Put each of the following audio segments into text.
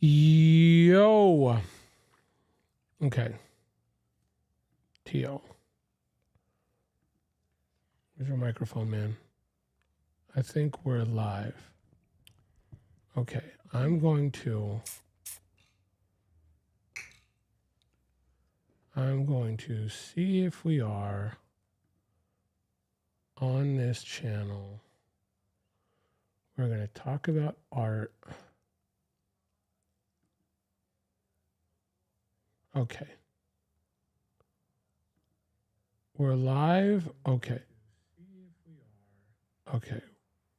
Yo. Okay. T.O. Where's your microphone, man? I think we're live. Okay. I'm going to see if we are on this channel. We're going to talk about art. Okay. We're live. Okay. Okay.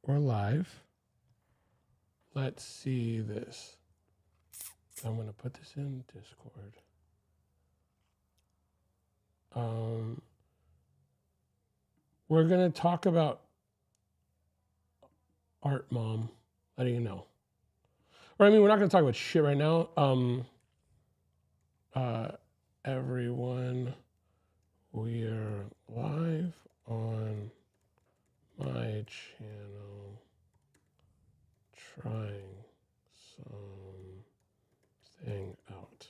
We're live. Let's see this. I'm going to put this in Discord. We're going to talk about art, Mom. Letting you know. Or I mean, we're not going to talk about shit right now. Everyone, we're live on my channel trying something out.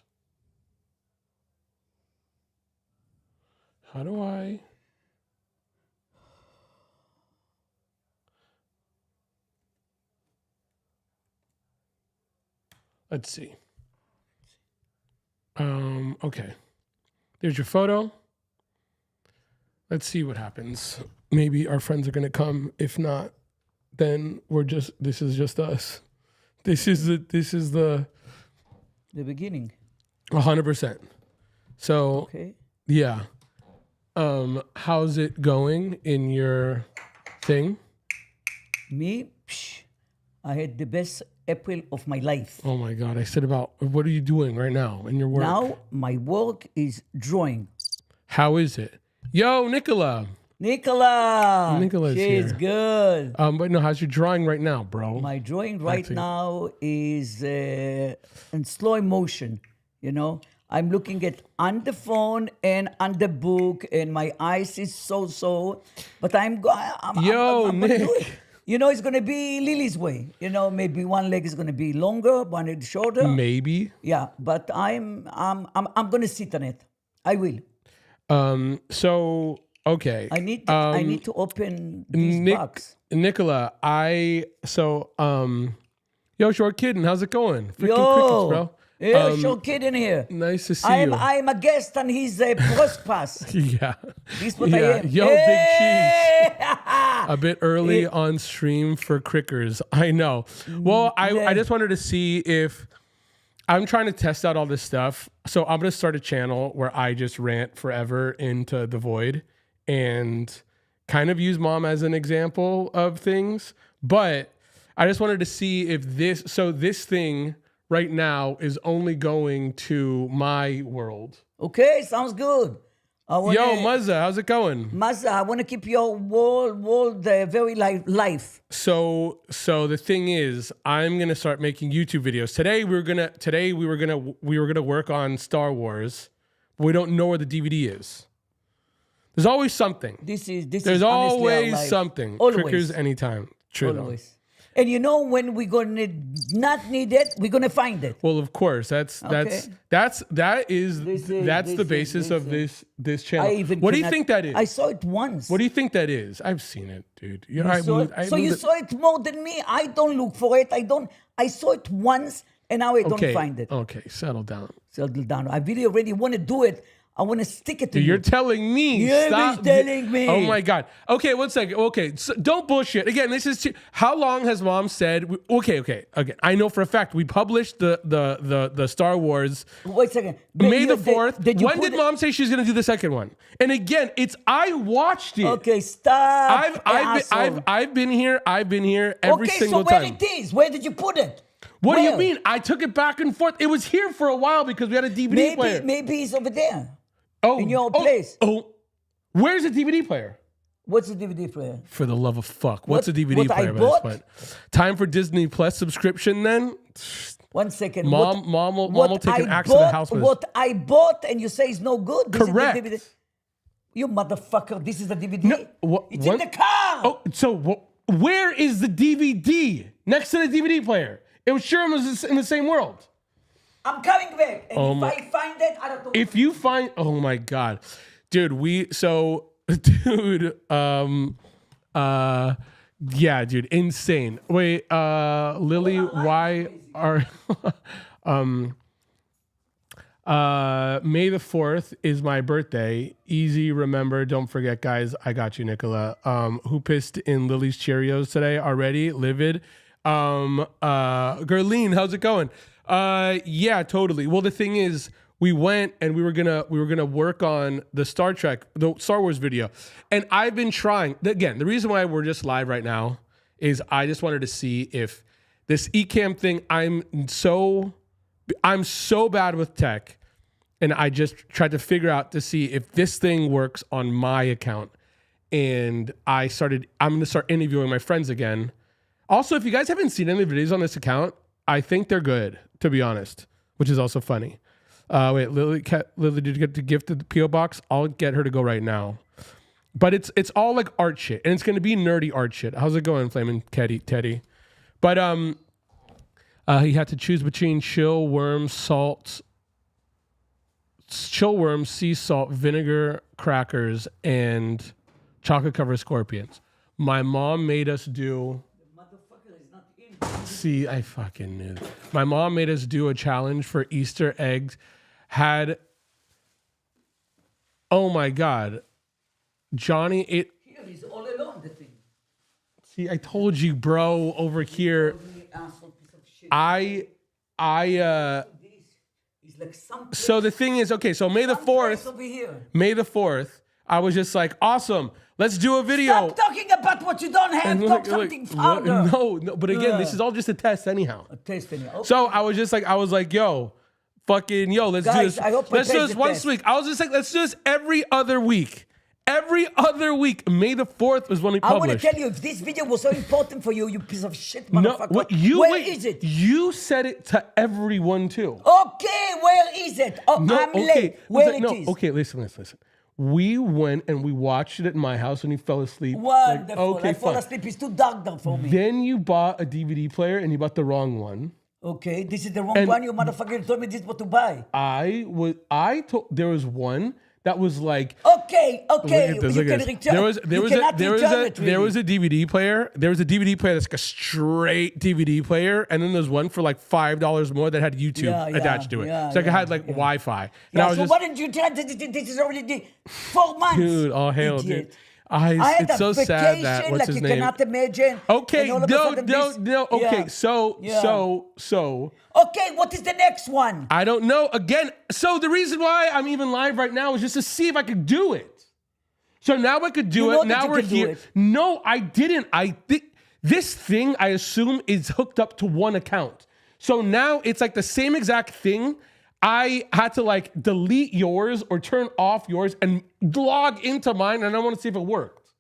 How do I? Let's see. Okay. There's your photo. Let's see what happens. Maybe our friends are gonna come. If not, then this is just us. This is the beginning. 100%. So Okay. yeah. How's it going in your thing? Me, I had the best April of my life. Oh my God. I said what are you doing right now in your work? Now my work is drawing. How is it? Yo, Nicola. Nicola's here. good. But no, how's your drawing right now, bro? My drawing right now is in slow motion. You know, I'm looking at on the phone and on the book, and my eyes is so. But I'm gonna Nick. do it. You know, it's gonna be Lily's way. You know, maybe one leg is gonna be longer, one is shorter. Maybe. Yeah, but I'm gonna sit on it. I will. So okay. I need to open this box. Nicola, yo, Short Kitten, how's it going? Freaking Yo, crickets, bro. Yeah, Short Kid in here. Nice to see you. I'm a guest on his podcast. Yeah. This is what I am. Yo, Big Cheese. A bit early on stream for Crickers. I know. Well, I just wanted to see if I'm trying to test out all this stuff. So I'm going to start a channel where I just rant forever into the void and kind of use Mom as an example of things. But I just wanted to see if this thing right now is only going to my world. Okay, sounds good. Yo, Muzza, how's it going? Mazza, I want to keep your world very life. So the thing is, I'm gonna start making YouTube videos. Today we were gonna work on Star Wars, but we don't know where the DVD is. There's always something. There's always something. Always. Crickers anytime. True. Always. And you know when we're gonna not need it, we're gonna find it. Well, of course, that's the basis of this channel. What do you think that is? I saw it once. What do you think that is? I've seen it, dude. You saw it more than me. I don't look for it. I saw it once, and now I don't find it. Okay, settle down. Settle down. I really already want to do it. I want to stick it to you. You're telling me. You're telling me. Oh my God. Okay, 1 second. Okay, so don't bullshit. Again, this is how long has Mom said? Okay. I know for a fact we published the Star Wars. Wait a second. May the 4th. When did Mom say she's gonna do the second one? And again, I watched it. Okay, stop. I've been here every single time. Okay, so where it is? Where did you put it? What do you mean? I took it back and forth. It was here for a while because we had a DVD player. Maybe it's over there. Oh, in your place. Where's the DVD player? What's the DVD player? For the love of fuck. What's a DVD player by this point? Time for Disney Plus subscription then? 1 second. Mom will take an axe to the house with What I bought and you say is no good? Correct. This is the DVD. You motherfucker, this is the DVD? No, it's in the car. Oh, so where is the DVD? Next to the DVD player. It was sure it was in the same world. I'm coming back. And if I find it, I don't know. If you find, oh my God, dude, dude, yeah, dude, insane. Wait, Lily, why are, May the 4th is my birthday. Easy, remember, don't forget, guys. I got you, Nicola. Who pissed in Lily's Cheerios today already? Livid. Gerline, how's it going? Yeah, totally. Well, the thing is, we went and we were gonna work on the Star Wars video, and I've been trying. Again, the reason why we're just live right now is I just wanted to see if this Ecamm thing. I'm so bad with tech, and I just tried to figure out to see if this thing works on my account. And I'm gonna start interviewing my friends again. Also, if you guys haven't seen any videos on this account, I think they're good, to be honest, which is also funny. Wait, Lily, did you get the gift of the P.O. box? I'll get her to go right now. But it's all like art shit, and it's gonna be nerdy art shit. How's it going, Flamin' Teddy? But he had to choose between chill worm, sea salt, vinegar, crackers, and chocolate covered scorpions. My mom made us do. See, I fucking knew. My mom made us do a challenge for Easter eggs. Oh my God, Johnny ate. Here, he's all alone, the thing. See, I told you, bro, over here. He's like So the thing is, okay, so May the 4th, I was just like, awesome, let's do a video. Stop talking about what you don't have. Talk something further. No, but again, this is all just a test anyhow. A test anyhow. Okay. So I was like, yo, let's Guys, do this. I hope Let's do this once a week. I was just like, let's do this every other week. Every other week. May the 4th was when we published. I want to tell you, if this video was so important for you, you piece of shit, motherfucker. Where is it? You said it to everyone too. Okay, where is it? Oh, No, I'm okay. late. Where it is? Okay, listen. We went and we watched it at my house when you fell asleep. Wonderful. Okay, I fall fine. asleep. It's too dark now for me. Then you bought a DVD player and you bought the wrong one. Okay, this is the wrong one. You motherfucker told me this is what to buy. There was one that was like. Okay. You can return. There was a DVD player. There was a DVD player that's like a straight DVD player, and then there's one for like $5 more that had YouTube attached to it. So it had like Wi-Fi. And I was why didn't you try? This is already 4 months. Dude, all hail, dude. I had it's so sad that what's like his you name? Cannot imagine. Okay, no. Okay, so. Okay, what is the next one? I don't know. Again, so the reason why I'm even live right now is just to see if I could do it. So now I could do it. Now we're here. No, I didn't. I think this thing, I assume, is hooked up to one account. So now it's like the same exact thing. I had to like delete yours or turn off yours and log into mine, and I want to see if it worked.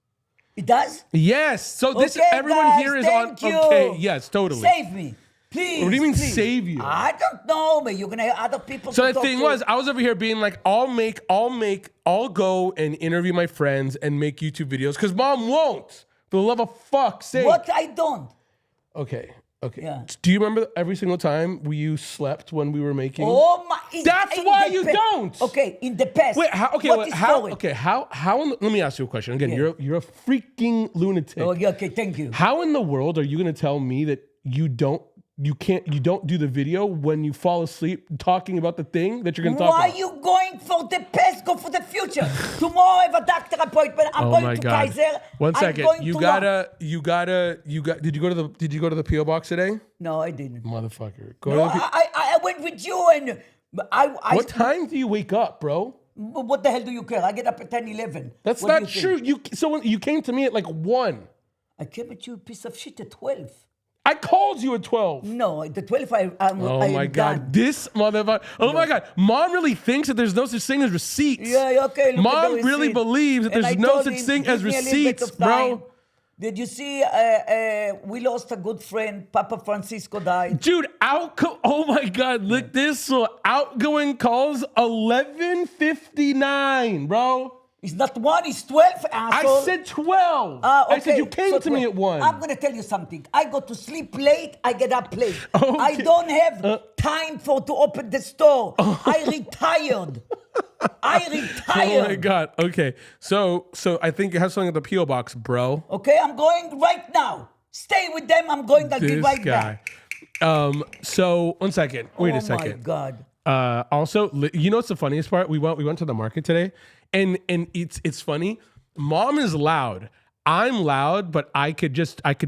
It does? Yes. So this everyone guys, here is on. You. Okay. Yes, totally. Save me, please. What do you mean please. save you? I don't know, but you're gonna have other people. So the thing was, I was over here being like, I'll go and interview my friends and make YouTube videos because Mom won't. For the love of fuck's sake. What I don't. Okay. Yeah. Do you remember every single time you slept when we were making? Oh my! That's why you don't. Okay, in the past. Wait. How? Let me ask you a question again. Yeah. You're a freaking lunatic. Oh, yeah, okay. Thank you. How in the world are you going to tell me that you don't do the video when you fall asleep talking about the thing that you're going to talk about? Why are you going for the past? Go for the future. Tomorrow I have a doctor appointment. I'm going to Kaiser. One second. Did you go to the P.O. box today? No, I didn't. Motherfucker. I went with you and what time do you wake up, bro? What the hell do you care? I get up at 10, 11. That's not true. You came to me at like 1. I came at you, piece of shit, at 12. I called you at 12. No, the 12 Oh my God. Done. This motherfucker. Oh my God. Mom really thinks that there's no such thing as receipts. Yeah, okay. Mom really believes that there's no such thing as receipts, bro. Did you see we lost a good friend, Papa Francisco died. Dude, oh my God, look this. So outgoing calls 11:59, bro. It's not 1, it's 12, asshole. I said 12. Ah, I said okay. you came So to me at 1. I'm going to tell you something. I go to sleep late, I get up late. Okay. I don't have time to open the store. I retired. I retired. Oh my God. Okay. So I think you have something at the P.O. box, bro. Okay, I'm going right now. Stay with them. I'm going. I'll be This right guy. back. So 1 second. Wait a Oh second. my God. Also, you know what's the funniest part? We went to the market today, and it's funny. Mom is loud. I'm loud, but I could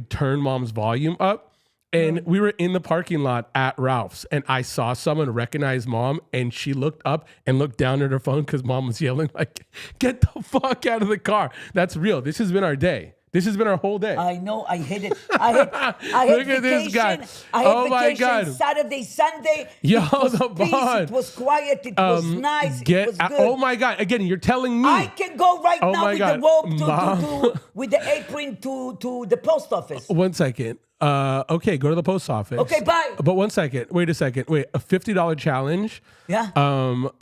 turn Mom's volume up. And we were in the parking lot at Ralph's, and I saw someone recognize Mom, and she looked up and looked down at her phone because Mom was yelling like, "Get the fuck out of the car!" That's real. This has been our day. This has been our whole day. I know. I hate it. I had Look at this guy. I had Oh my vacation God. Saturday, Sunday. Yo, it was the peace, bond. It was quiet. It was nice. It was good. Oh my God! Again, you're telling me. I can go right Oh now my with God. the rope Mom. with the apron to the post office. 1 second. Okay, go to the post office. Okay, bye. But 1 second. Wait a second. Wait, a $50 challenge. Yeah.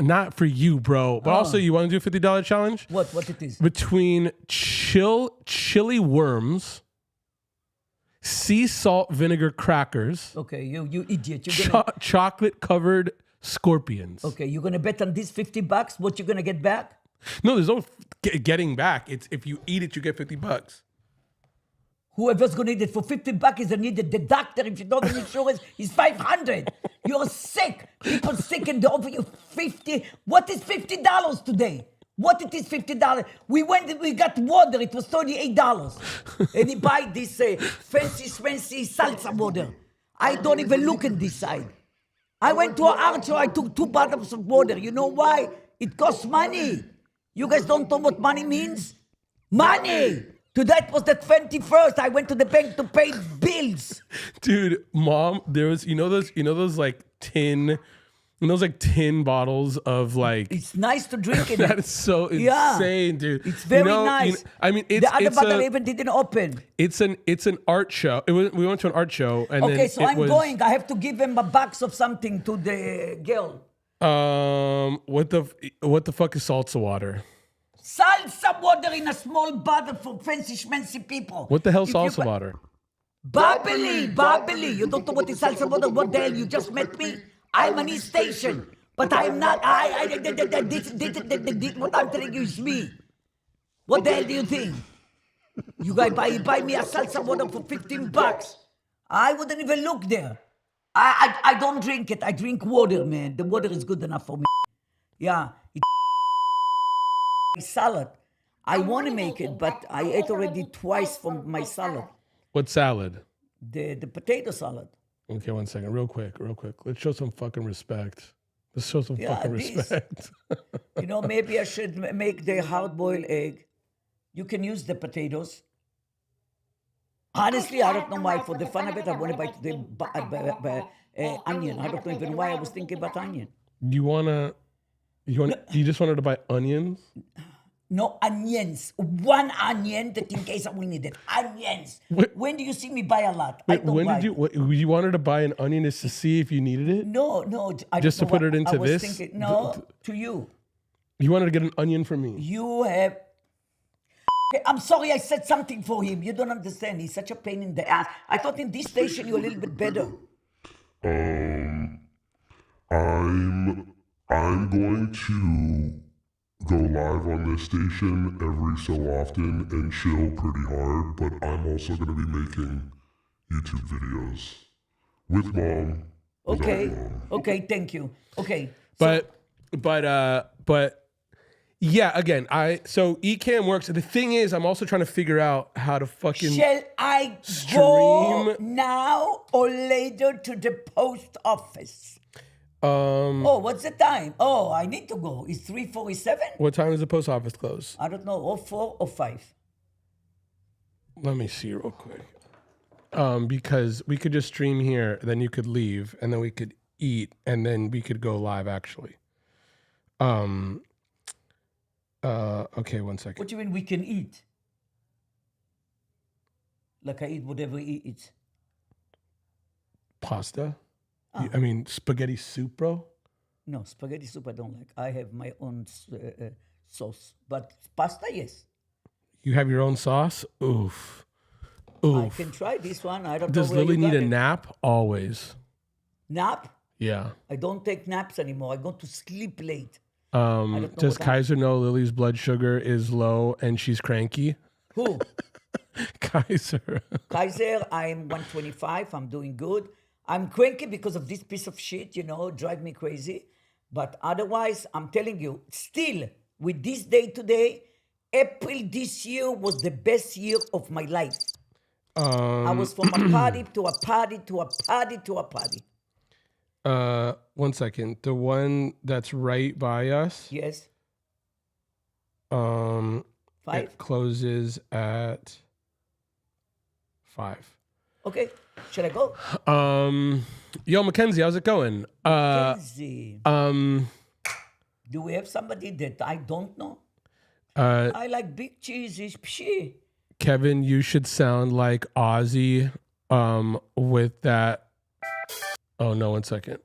Not for you, bro. But also, you want to do a $50 challenge? What it is? Between chili worms, sea salt vinegar crackers, Okay, you idiot. You're gonna, chocolate covered scorpions. okay, you're gonna bet on this $50. What you gonna get back? No, there's no getting back. It's if you eat it, you get $50. Whoever's gonna need it for $50 is needed. The doctor, if you don't have insurance, is $500. You're sick. People sick and they offer you 50. What is $50 today? What it is $50? We got water. It was $38, and he buy this fancy salsa water. I don't even look in this side. I went to an art show. I took 2 bottles of water. You know why? It costs money. You guys don't know what money means. Money. Today was the 21st. I went to the bank to pay bills. Dude, Mom, there was those like tin bottles of like. It's nice to drink it. That is so insane, dude. It's very nice. I mean, the other bottle even didn't open. It's an art show. We went to an art show, and Okay, then so I'm going. I have to give him a box of something to the girl. What the fuck is salsa water? Salsa water in a small bottle for fancy schmancy people. What the hell If you salsa got- water? Bubbly. You don't know what is salsa water? What the hell? You just met me. I'm an East Station, but I'm not. What I'm telling you is me. What the hell do you think? You guys buy me a salsa water for $15. I wouldn't even look there. I don't drink it. I drink water, man. The water is good enough for me. Yeah. Salad. I want to make it, but I ate already twice from my salad. What salad? The potato salad. Okay, 1 second, real quick. Let's show some fucking respect. Let's show some fucking this. respect. You know, maybe I should make the hard-boiled egg. You can use the potatoes. Honestly, I don't know why. For the fun of it, I want to bite the onion. I don't know even why I was thinking about onion. You just wanted to buy onions? No, onions. One onion that in case we need it. Onions. When do you see me buy a lot? I don't buy. You wanted to buy an onion is to see if you needed it? No. I Just don't to know put it into I was this? Thinking, no, to you. You wanted to get an onion from me? You have. I'm sorry I said something for him. You don't understand. He's such a pain in the ass. I thought in this station you're a little bit better. I'm going to go live on this station every so often and chill pretty hard, but I'm also going to be making YouTube videos with Mom. Okay. without Mom. Okay, thank you. Okay. But yeah, again, so Ecamm works. The thing is, I'm also trying to figure out how to fucking Shall I go now or later to the post office? Oh, what's the time? Oh, I need to go. It's 3:47? What time does the post office close? I don't know, or 4 or 5. Let me see real quick. Because we could just stream here, then you could leave, and then we could eat, and then we could go live actually. Okay, 1 second. What do you mean we can eat? Like I eat whatever he eats. Pasta? I mean, spaghetti soup, bro? No, spaghetti soup I don't like. I have my own sauce. But pasta, yes. You have your own sauce? Oof. I Oof. can try this one. I don't Does know where Lily you got need a it. nap? Always. Nap? Yeah. I don't take naps anymore. I go to sleep late. don't know Does what Kaiser know Lily's blood sugar is low and she's cranky? Who? Kaiser. Kaiser, I'm 125. I'm doing good. I'm cranky because of this piece of shit, drive me crazy. But otherwise, I'm telling you, still, with this day today, April this year was the best year of my life. I was from a party to a party to a party to a party. 1 second. The one that's right by us, Yes. 5. Five? It closes at 5. Okay. Shall I go? Yo, Mackenzie, how's it going? Kenzie. Um, Do we have somebody that I don't know? uh, I like big cheeses. Pshee. Kevin, you should sound like Ozzy, with that. Oh no, 1 second.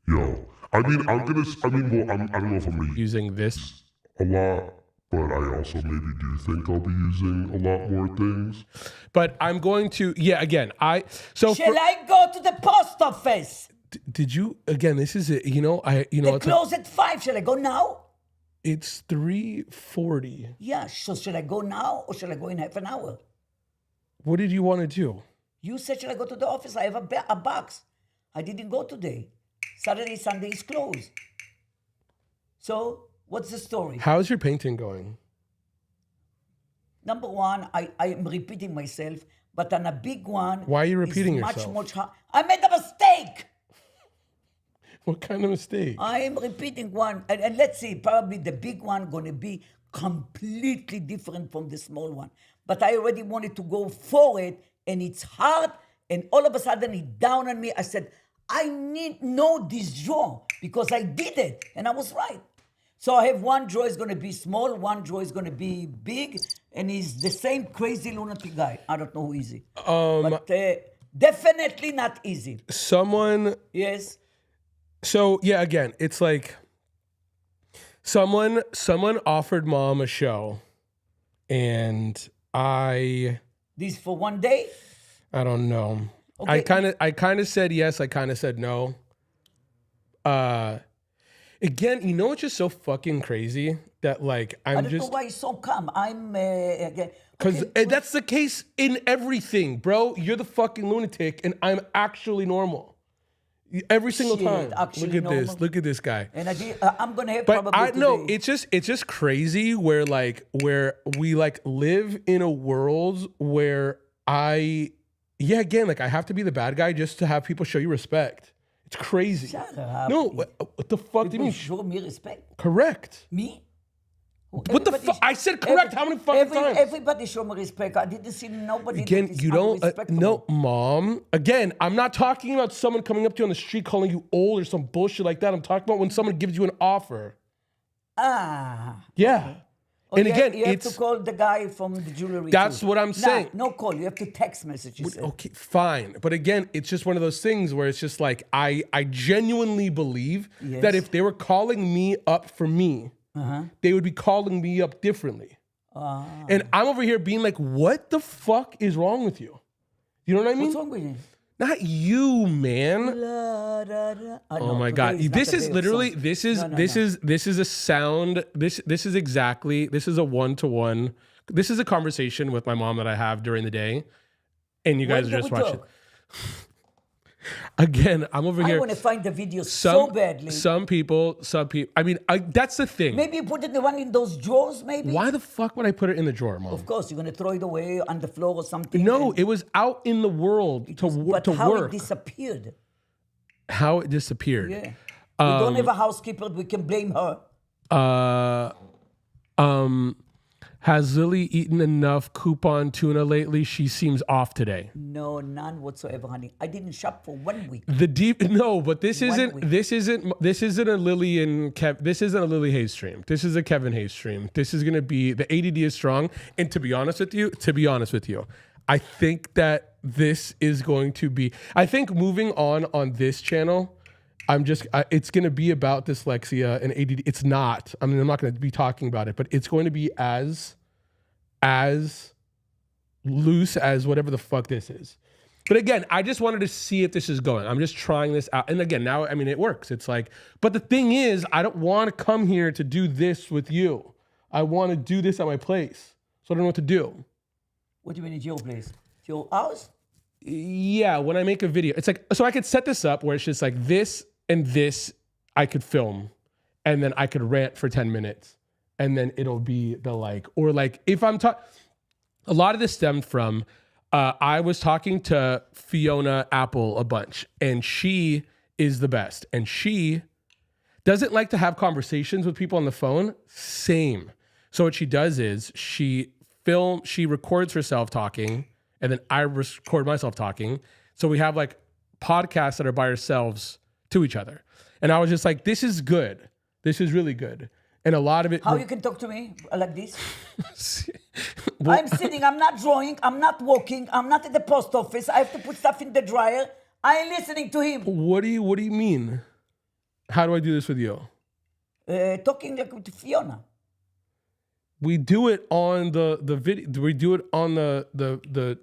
Yo, I mean, I don't know if I'm gonna use Using this. a lot, but I also maybe do think I'll be using a lot more things. But I'm going to, yeah, again, so Shall I go to the post office? did you, again, this is it, They it's, close at 5. Shall I go now? it's 3:40. Yeah, so shall I go now or shall I go in half an hour? What did you want to do? You said, shall I go to the office? I have a box. I didn't go today. Saturday, Sunday is closed. So, what's the story? How's your painting going? Number one, I am repeating myself, but on a big one, Why are you repeating it's yourself? much hard. I made a mistake. What kind of mistake? I am repeating one, and let's see, probably the big one going to be completely different from the small one. But I already wanted to go for it, and it's hard, and all of a sudden it down on me. I said, I need know this drawer because I did it, and I was right. So I have one drawer is going to be small, one drawer is going to be big, and he's the same crazy lunatic guy. I don't know who is he. But definitely not easy. Someone, Yes. so yeah, again, it's like someone offered mom a show, and This for one day? I don't know. Okay. I kind of said yes. I kind of said no. Again, you know what's just so fucking crazy that like I I'm don't know just why he's so calm. I'm again. because okay, that's the case in everything, bro. You're the fucking lunatic, and I'm actually normal. Every single Shit, time. actually Look at this. normal? Look at this guy. and I'm gonna have But probably I no, today. it's just crazy where we like live in a world where again, like I have to be the bad guy just to have people show you respect. It's crazy. Shut up. No, what the fuck do you People mean? show me respect. Correct. Me? What the fuck? I said correct. How many fucking times? Everybody show me respect. I didn't see nobody. Again, that is you don't. unrespectable. No, mom. Again, I'm not talking about someone coming up to you on the street calling you old or some bullshit like that. I'm talking about when someone gives you an offer. Ah. Yeah. And you again, you have it's to call the guy from the jewelry. That's too. what I'm Nah, saying. No call. You have to text messages. okay, fine. But again, it's just one of those things where it's just like I genuinely believe that Yes. if they were calling me up for me, they would be calling me up differently. And I'm over here being like, what the fuck is wrong with you? You know what I mean? What's wrong with you? Not you, man. La, da, da. Oh my god! This is literally this is a sound. This is exactly this is a 1-to-1. This is a conversation with my mom that I have during the day, and you guys are just watching. Again, I'm over I here. want to find the video so badly. Some people. I mean, that's the thing. Maybe you put it the one in those drawers, maybe? Why the fuck would I put it in the drawer, mom? Of course, you're going to throw it away on the floor or something. No, and it was out in the world to but to how work. it disappeared. How it disappeared. Yeah. We don't have a housekeeper. We can blame her. Has Lily eaten enough coupon tuna lately? She seems off today. No, none whatsoever, honey. I didn't shop for 1 week. But this One isn't week. this isn't a Lily and Kev. This isn't a Lily Hayes stream. This is a Kevin Hayes stream. This is gonna be the ADD is strong. And to be honest with you, I think that this is going to be. I think moving on this channel it's going to be about dyslexia and ADD. It's not. I mean, I'm not going to be talking about it, but it's going to be as loose as whatever the fuck this is. But again, I just wanted to see if this is going. I'm just trying this out. And again, now, I mean, it works. It's like, but the thing is, I don't want to come here to do this with you. I want to do this at my place. So I don't know what to do. What do you mean it's your place? It's your house? Yeah, when I make a video, it's like, so I could set this up where it's just like this and this I could film, and then I could rant for 10 minutes, and then it'll be the like, or like if I'm talking, a lot of this stemmed from, I was talking to Fiona Apple a bunch, and she is the best, and she doesn't like to have conversations with people on the phone. Same. So what she does is she records herself talking, and then I record myself talking. So we have like podcasts that are by ourselves to each other. And I was just like, this is good. This is really good. And a lot of it. How you can talk to me like this? Well, I'm sitting, I'm not drawing, I'm not walking, I'm not at the post office. I have to put stuff in the dryer. I'm listening to him. What do you mean? How do I do this with you? Talking like with Fiona. We do it on the video. We do it on the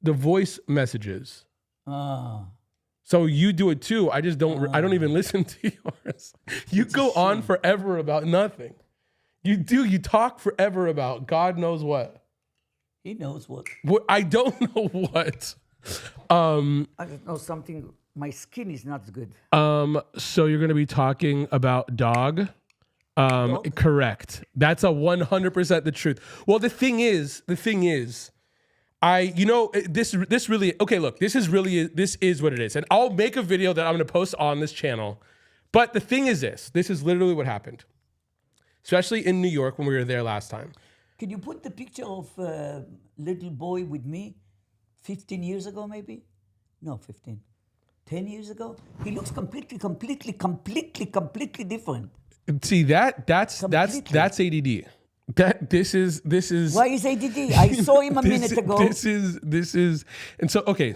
voice messages. So you do it too. I just don't. I don't even listen to yours. You go on forever about nothing. You do. You talk forever about God knows what. He knows what. I don't know what. I don't know something. My skin is not good. So you're going to be talking about dog. Dog? Correct. That's a 100% the truth. Well, the thing is, this really, okay, look, this is what it is. And I'll make a video that I'm going to post on this channel. But the thing is this is literally what happened, especially in New York when we were there last time. Can you put the picture of little boy with me 15 years ago, maybe? No, 15. 10 years ago? He looks completely different. See, that's ADD. This is Why is ADD? I saw him a minute ago. This is and so okay.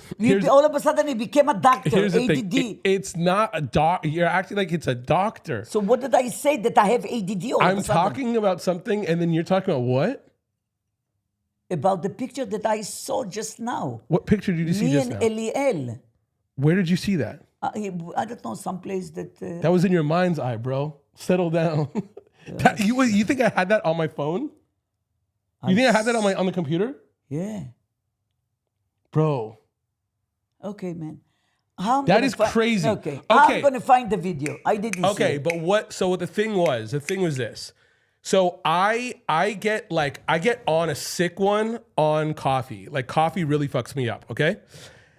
All of a sudden he became a doctor. Here's the ADD. thing. It's not a doc. You're acting like it's a doctor. So what did I say that I have ADD all of a I'm sudden? talking about something, and then you're talking about what? About the picture that I saw just now. What picture did you see Me just and now? Eliel. Where did you see that? I don't know, someplace that... That was in your mind's eye, bro. Settle down. You think I had that on my phone? You think I had that on the computer? Yeah. Bro. Okay, man. That is crazy. Okay. I'm going to find the video. I didn't see Okay, it. but what the thing was this. So I get on a sick one on coffee. Like coffee really fucks me up, okay?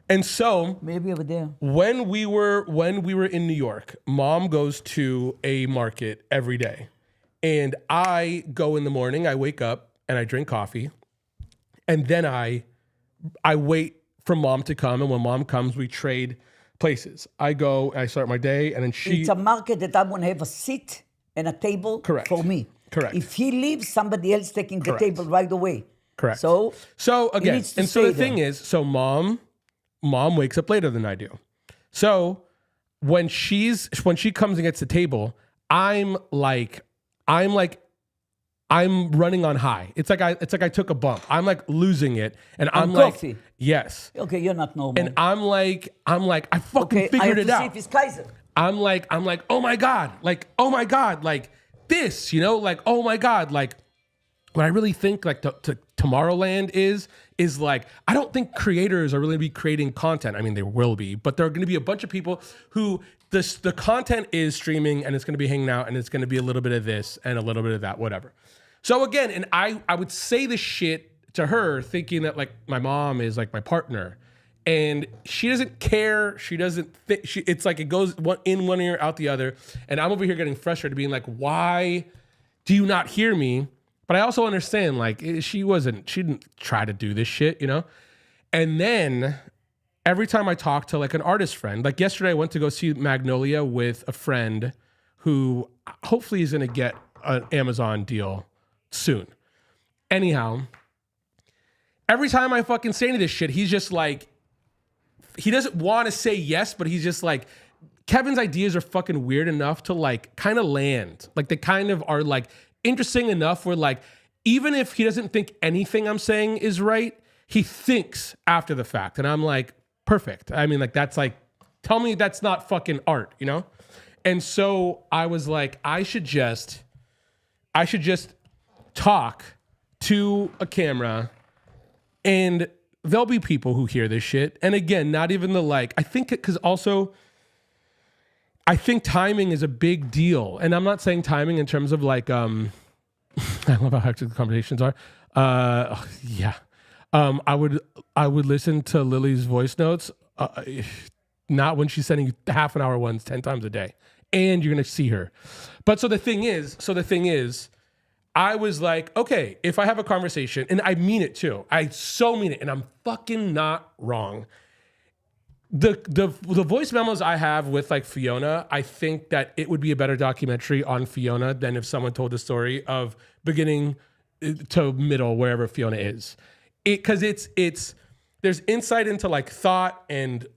And so maybe over there. When we were in New York, Mom goes to a market every day. And I go in the morning, I wake up and I drink coffee. And then I wait for Mom to come, and when Mom comes, we trade places. I go, I start my day, and then It's a market that I want to have a seat and a table for me. Correct. If he leaves, somebody else taking the table right away. Correct. So again, and so the thing is, so Mom wakes up later than I do. So when she comes and gets the table, I'm running on high. It's like I took a bump. I'm like losing it, and I'm like, coffee. Yes. Okay, you're not normal. And I'm like, I fucking figured it out. See if it's Kaiser. I'm like, oh my god, like this, like oh my god, like what I really think like to Tomorrowland is like, I don't think creators are really be creating content. I mean, they will be, but there are going to be a bunch of people who the content is streaming, and it's going to be hanging out, and it's going to be a little bit of this and a little bit of that, whatever. So again, and I would say this shit to her thinking that like my mom is like my partner, and she doesn't care. She doesn't think it's like it goes in one ear out the other. And I'm over here getting frustrated being like, why do you not hear me? But I also understand like she didn't try to do this shit, And then every time I talk to like an artist friend, like yesterday I went to go see Magnolia with a friend who hopefully is going to get an Amazon deal soon. Anyhow, every time I fucking say any of this shit, he's just like he doesn't want to say yes, but he's just like, Kevin's ideas are fucking weird enough to like kind of land. Like they kind of are like interesting enough where like, even if he doesn't think anything I'm saying is right, he thinks after the fact. And I'm like, perfect. I mean, like, that's like, tell me that's not fucking art, you know? And so I was like, I should just talk to a camera and there'll be people who hear this shit. And again, not even the like, I think because also I think timing is a big deal. And I'm not saying timing in terms of like, I love how hectic the conversations are. Yeah. I would listen to Lily's voice notes, not when she's sending you half an hour ones 10 times a day. And you're going to see her. But so the thing is, I was like, okay, if I have a conversation, and I mean it too, I so mean it, and I'm fucking not wrong. The voice memos I have with like Fiona, I think that it would be a better documentary on Fiona than if someone told the story of beginning to middle, wherever Fiona is. Because it's there's insight into like thought and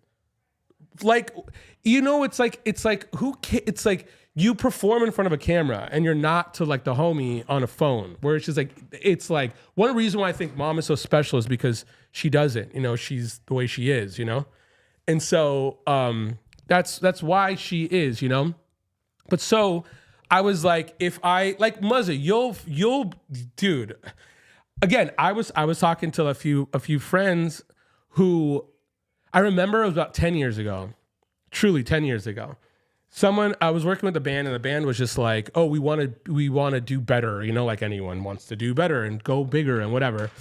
like, you know, it's like you perform in front of a camera and you're not to like the homie on a phone where it's just like, it's like one reason why I think Mom is so special is because she doesn't, you know, she's the way she is, you know? And so that's why she is, you know? But so I was like, if I like Muzzy, you'll dude, again, I was talking to a few friends who I remember it was about 10 years ago, truly 10 years ago. I was working with a band and the band was just like, oh, we want to do better, you know, like anyone wants to do better and go bigger and whatever.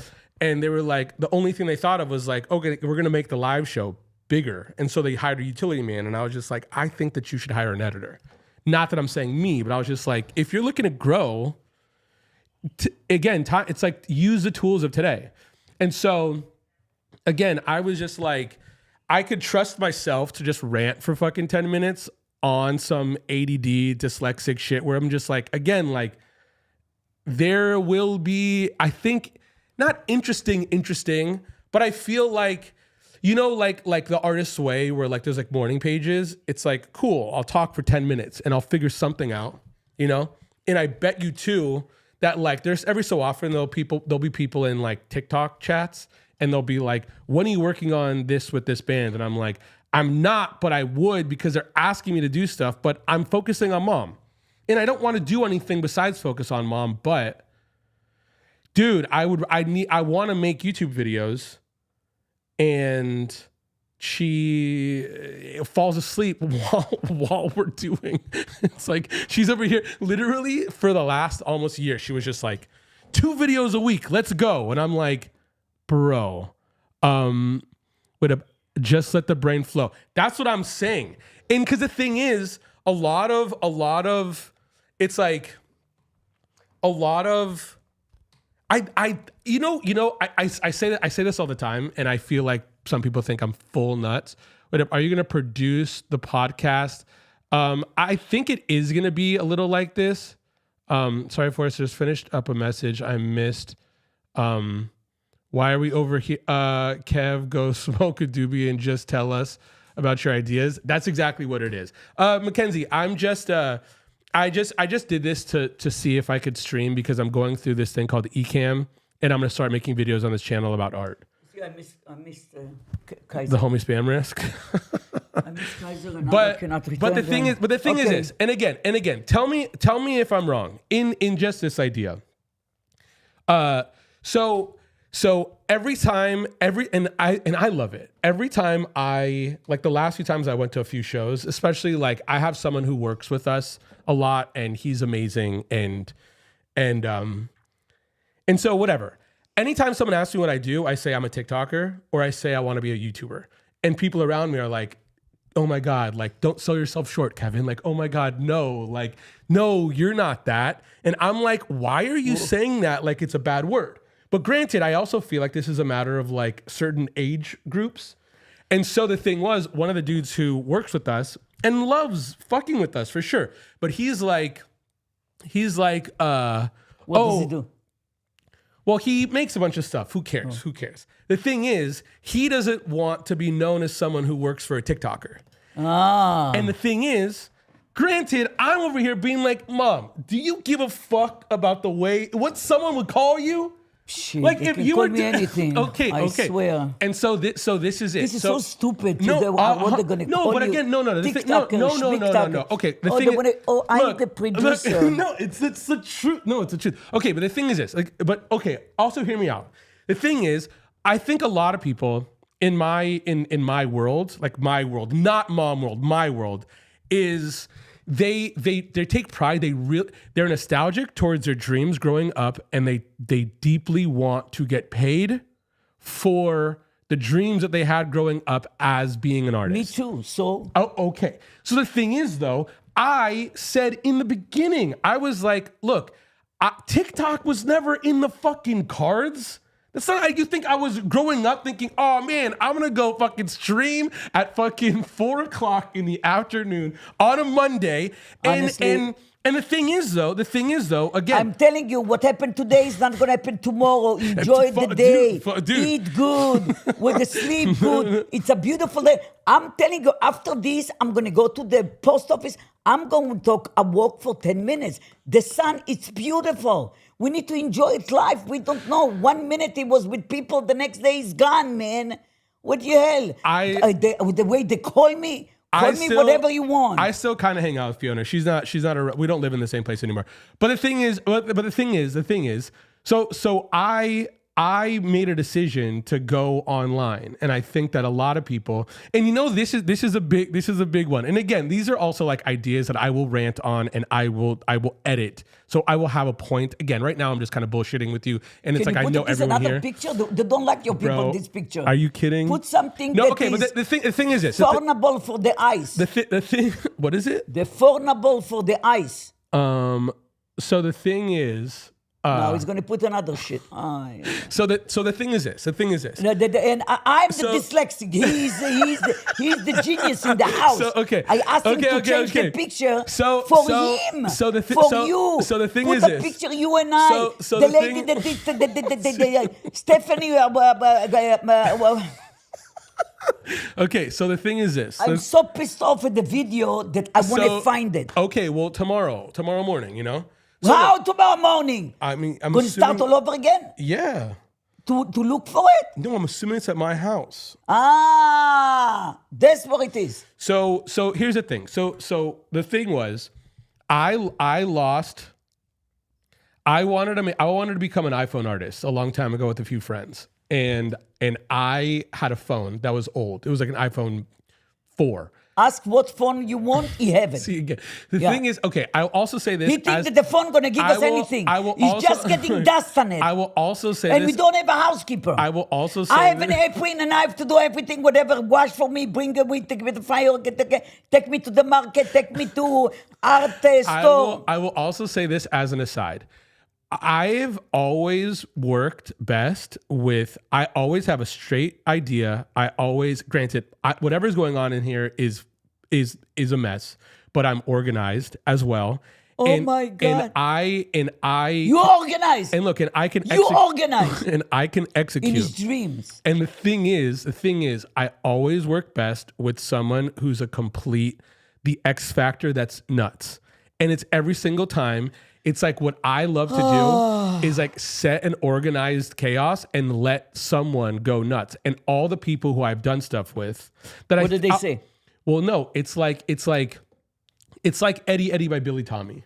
And they were like, the only thing they thought of was like, okay, we're going to make the live show bigger. And so they hired a utility man. And I was just like, I think that you should hire an editor. Not that I'm saying me, but I was just like, if you're looking to grow, it's like use the tools of today. And so again, I was just like, I could trust myself to just rant for fucking 10 minutes on some ADD dyslexic shit where I'm just like, again, like there will be, I think not interesting, but I feel like, you know, like the Artist's Way where like there's like morning pages. It's like, cool, I'll talk for 10 minutes and I'll figure something out, you know? And I bet you too that like there's every so often there'll be people in like TikTok chats and they'll be like, when are you working on this with this band? And I'm like, I'm not, but I would because they're asking me to do stuff, but I'm focusing on Mom. And I don't want to do anything besides focus on Mom, but dude, I want to make YouTube videos and she falls asleep while we're doing. It's like she's over here literally for the last almost year. She was just like 2 videos a week. Let's go. And I'm like, bro, just let the brain flow. That's what I'm saying. And because the thing is, a lot of it's like a lot of I say this all the time, and I feel like some people think I'm full nuts. But are you going to produce the podcast? I think it is going to be a little like this. Sorry, Forrest, just finished up a message I missed. Why are we over here? Kev, go smoke a doobie and just tell us about your ideas. That's exactly what it is. Mackenzie, I'm just, I just did this to see if I could stream because I'm going through this thing called Ecamm, and I'm going to start making videos on this channel about art. See, I missed Kaiser. The homie spam risk. I missed Kaiser and I cannot return but the thing them. is this, and again, tell me if I'm wrong in just this idea. So every time, and I love it. Every time like the last few times I went to a few shows, especially like I have someone who works with us a lot and he's amazing and so whatever. Anytime someone asks me what I do, I say I'm a TikToker or I say I want to be a YouTuber. And people around me are like, oh my God, like don't sell yourself short, Kevin. Like, oh my God, no, like, no, you're not that. And I'm like, why are you saying that like it's a bad word? But granted, I also feel like this is a matter of like certain age groups. And so the thing was, one of the dudes who works with us and loves fucking with us for sure. But he's like, what does he do? Well, he makes a bunch of stuff. Who cares? Who cares? The thing is, he doesn't want to be known as someone who works for a TikToker. And the thing is, granted, I'm over here being like, Mom, do you give a fuck about the way what someone would call you? Shit, Like they if can you call were me anything. okay, I swear. And so this is it. This is so stupid. No, What they're gonna no, call but you? again, no. The thing, no. TikTokers. Okay, the Oh, thing they wanna- I'm look, the producer. No, it's the truth. No, it's the truth. Okay, but the thing is this. But okay. Also, hear me out. The thing is, I think a lot of people in my world, like my world, not mom world, my world, is they take pride. They're nostalgic towards their dreams growing up, and they deeply want to get paid for the dreams that they had growing up as being an artist. Me too. So Oh, okay. So the thing is, though, I said in the beginning, I was like, look, TikTok was never in the fucking cards. That's not like you think I was growing up thinking, oh man, I'm gonna go fucking stream at fucking 4 o'clock in the afternoon on a Monday. Honestly, And the thing is though, again, I'm telling you, what happened today is not gonna happen tomorrow. Enjoy the day. Dude. Eat good. With the sleep good. It's a beautiful day. I'm telling you, after this, I'm gonna go to the post office. I'm going to take a walk for 10 minutes. The sun, it's beautiful. We need to enjoy its life. We don't know. 1 minute he was with people, the next day he's gone, man. What the hell? The way they call me, whatever you want. I still kind of hang out with Fiona. She's not we don't live in the same place anymore. But the thing is, so I made a decision to go online, and I think that a lot of people, and this is a big one. And again, these are also like ideas that I will rant on, and I will edit. So I will have a point. Again, right now I'm just kind of bullshitting with you, and it's Can like you I know put everyone another here. picture? They don't like your people Bro, in this picture. Are you kidding? Put something No, that okay, is but the thing is this. vulnerable for the eyes. The thing. What is it? The vulnerable for the eyes. So the thing is. Now he's going to put another shit. So the thing is this. And I'm the dyslexic. He's the genius in the house. So, okay. I asked him to change the picture for him. For you. So the thing put is a this. picture, you and I. So the the lady thing- that did Stephanie. Okay, so the thing is this. I'm so pissed off at the video that I want to find it. Okay, well tomorrow morning, So How look, tomorrow morning? I mean, I'm Going to start assuming- all over again? Yeah. To look for it? No, I'm assuming it's at my house. That's what it is. So here's the thing. So the thing was, I wanted to become an iPhone artist a long time ago with a few friends, and I had a phone that was old. It was like an iPhone 4. Ask what phone you want, he have it. See again. The thing is, okay. I'll also say this. He thinks that the phone gonna give us anything. He's just getting dust on it. I will also say and this. we don't have a housekeeper. I will also say I have an apron and I have to do everything, whatever. Wash for me, bring it with, take me to the fire, take me to the market, take me to art store. I will also say this as an aside. I've always worked best with, I always have a straight idea. I always, granted, whatever's going on in here is a mess, but I'm organized as well. Oh my God. And I You organize. and look, and I can You organize. and I can execute In his dreams. And the thing is, I always work best with someone who's the X factor that's nuts. And it's every single time. It's like what I love to do is like set an organized chaos and let someone go nuts. And all the people who I've done stuff with What did they say? Well, no, it's like Eddie by Billy Tommy.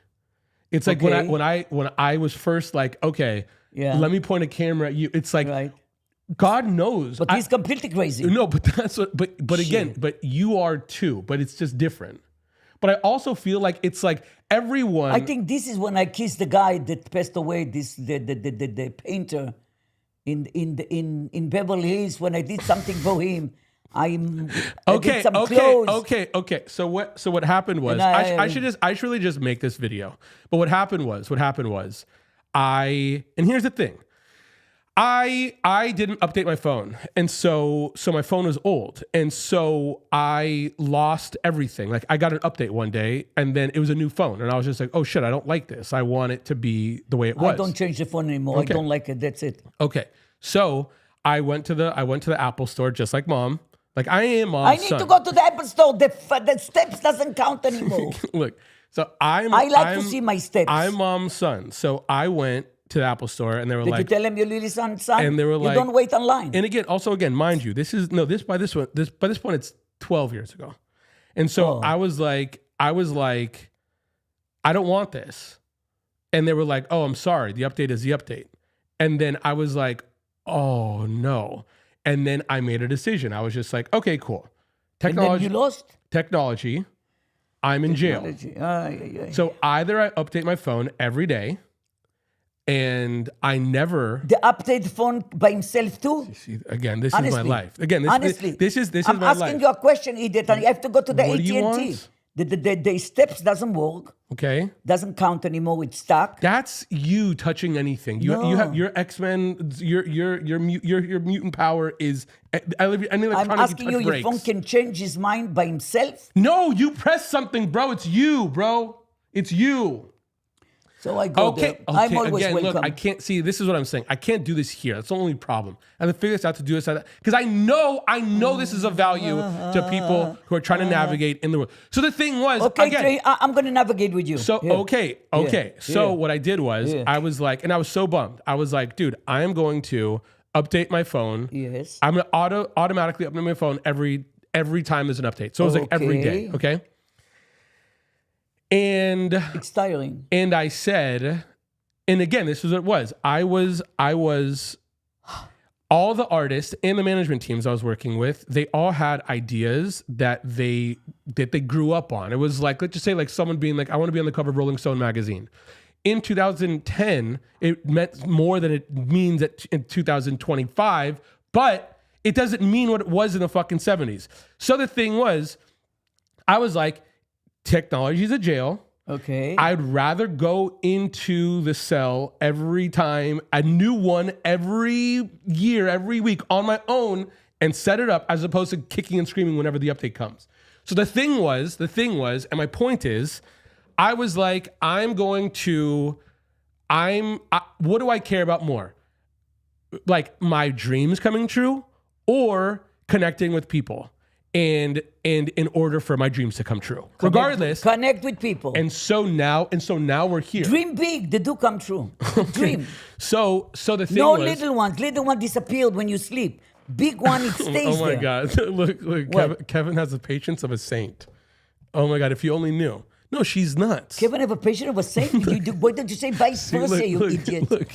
It's like Okay. when I was first like, okay, Yeah. let me point a camera at you. It's like Right. God knows. But he's completely crazy. No, but that's what. But again, but you are too. But it's just different. But I also feel like it's like everyone. I think this is when I kissed the guy that passed away. The painter in Beverly Hills. When I did something for him, I did some clothes. Okay. So what happened was And I should really just make this video. But what happened was and here's the thing. I didn't update my phone, and so my phone was old, and so I lost everything. Like I got an update one day, and then it was a new phone, and I was just like, oh shit, I don't like this. I want it to be the way it was. I don't change the phone anymore. Okay. I don't like it. That's it. Okay, so I went to the Apple store just like mom. Like I am mom's I need son. to go to the Apple store. The steps doesn't count anymore. Look, so I like to see my steps. I'm mom's son, so I went to the Apple store, and they were Did like, you tell him you're Lily's son? and they were you like, don't wait online. And again, mind you, by this point, it's 12 years ago. And so I was like, I don't want this. And they were like, oh, I'm sorry. The update is the update. And then I was like, oh no. And then I made a decision. I was just like, okay, cool. Technology, and then you lost? Technology, I'm in jail. So either I update my phone every day, and I never. The update phone by himself too? See, again, this Honestly. is my life. Again, Honestly, this is I'm my life. asking you a question, idiot, and you have to go to the What do you AT&T. want? The steps doesn't work. Okay, Doesn't count anymore. It's stuck. that's you touching anything. You have your X-Men. Your mutant power is any I'm electronic asking you, touch your breaks. phone can change his mind by himself? No, you press something, bro. It's you, bro. It's you. So I go Okay, there. I'm always again, welcome. look, I can't see. This is what I'm saying. I can't do this here. That's the only problem. I have to figure this out to do this because I know this is of value to people who are trying to navigate in the world. So the thing was, Okay, again, Trey, I'm going to navigate with you. so Yeah. okay. So Yeah. what I did was I was like, and I was so bummed. I was like, dude, I am going to update my phone. Yes. I'm gonna automatically update my phone every time there's an update. So it was like every day. Okay. And It's tiring. and I said, and again, this is what it was. I was all the artists and the management teams I was working with, they all had ideas that they grew up on. It was like, let's just say like someone being like, I want to be on the cover of Rolling Stone magazine. In 2010, it meant more than it means in 2025, but it doesn't mean what it was in the fucking 70s. So the thing was, I was like, technology's a jail. Okay. I'd rather go into the cell every time, a new one every year, every week on my own and set it up as opposed to kicking and screaming whenever the update comes. So the thing was, and my point is, I was like, what do I care about more? Like my dreams coming true or connecting with people? And in order for my dreams to come true, regardless, Connect with people. and so now we're here. Dream big. They do come true. Dream. So the thing No was, little ones. Little one disappeared when you sleep. Big one, it stays oh my there. God, look, Kevin has the patience of a saint. Oh my God, if you only knew. No, she's nuts. Kevin have a patient of a saint. Why don't you say vice versa, you idiot? Look.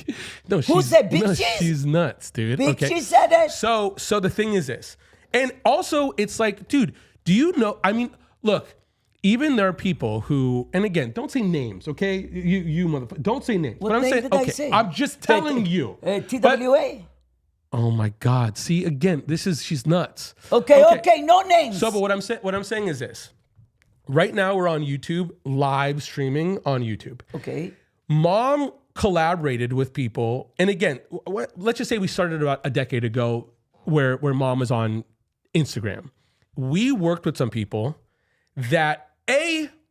No, Who said big cheese? She's nuts, dude. Big Okay. cheese said it. So the thing is this. And also, it's like, dude, do you know? I mean, look, even there are people who, and again, don't say names, okay? You motherfucker, don't say names. What but I'm name saying, did I okay, say? I'm just telling you. TWA? But- oh my God! See, again, she's nuts. Okay, no names. So, but what I'm saying is this. Right now, we're on YouTube, live streaming on YouTube. Okay. Mom collaborated with people, and again, let's just say we started about a decade ago, where Mom was on Instagram. We worked with some people that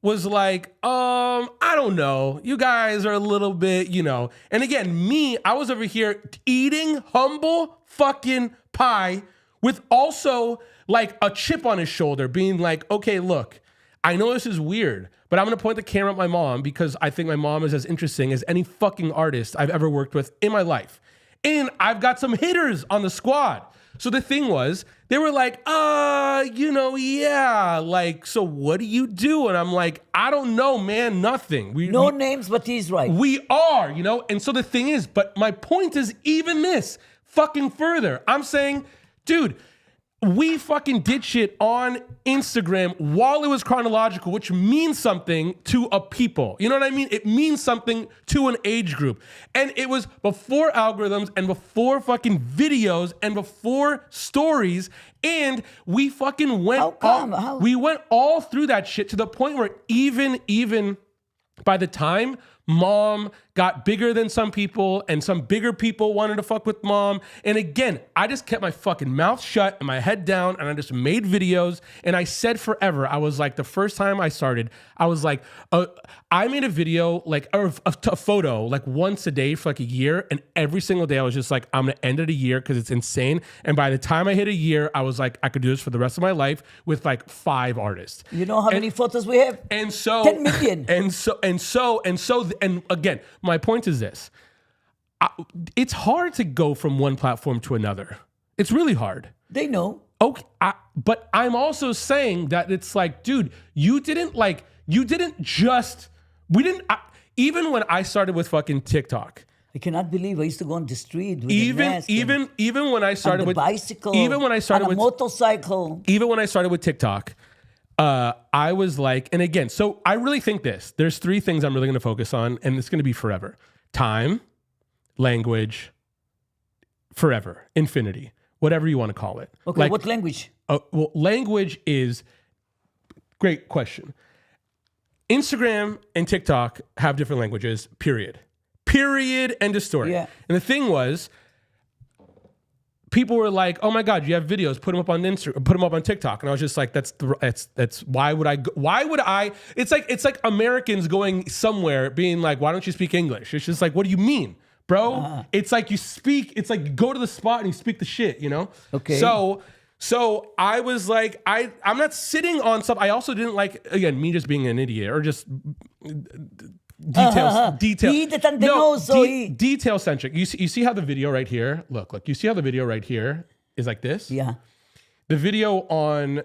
was like, I don't know, you guys are a little bit, and again, I was over here eating humble fucking pie with also like a chip on his shoulder being like, okay, look, I know this is weird, but I'm gonna point the camera at my mom because I think my mom is as interesting as any fucking artist I've ever worked with in my life. And I've got some hitters on the squad. So the thing was, they were like, yeah, like, so what do you do? And I'm like, I don't know, man, nothing. No names, but he's right. We are, and so the thing is, but my point is even this fucking further. I'm saying, dude, we fucking did shit on Instagram while it was chronological, which means something to a people. You know what I mean? It means something to an age group. And it was before algorithms and before fucking videos and before stories. And we fucking went we went all through that shit to the point where even by the time Mom got bigger than some people, and some bigger people wanted to fuck with mom. And again, I just kept my fucking mouth shut and my head down, and I just made videos. And I said forever, I was like, the first time I started, I was like, I made a video, like, or a photo, like once a day for like a year. And every single day I was just like, I'm gonna end it a year because it's insane. And by the time I hit a year, I was like, I could do this for the rest of my life with like 5 artists. You know how many photos we have? And so 10 million. And again, my point is this. It's hard to go from one platform to another. It's really hard. They know. Okay, but I'm also saying that it's like, dude, even when I started with fucking TikTok. I cannot believe I used to go on the street with a mask even when I started on the with bicycle, even when I started on a with motorcycle. Even when I started with TikTok, I was like, and again, so I really think there's 3 things I'm really going to focus on, and it's going to be forever: time, language, forever, infinity, whatever you want to call it. Okay, like, what language? Well, language is great question. Instagram and TikTok have different languages, period. End of story. Yeah. And the thing was, people were like, "Oh my God, you have videos? Put them up on Instagram, put them up on TikTok." And I was just like, "That's why would I? It's like Americans going somewhere being like, why don't you speak English?" It's just like, what do you mean, bro? It's like you go to the spot and you speak the shit, you know? Okay. So I was like, I'm not sitting on stuff. I also didn't like, again, me just being an idiot or just details. Detail centric. You see how the video right here, look, you see how the video right here is like this? Yeah. The video on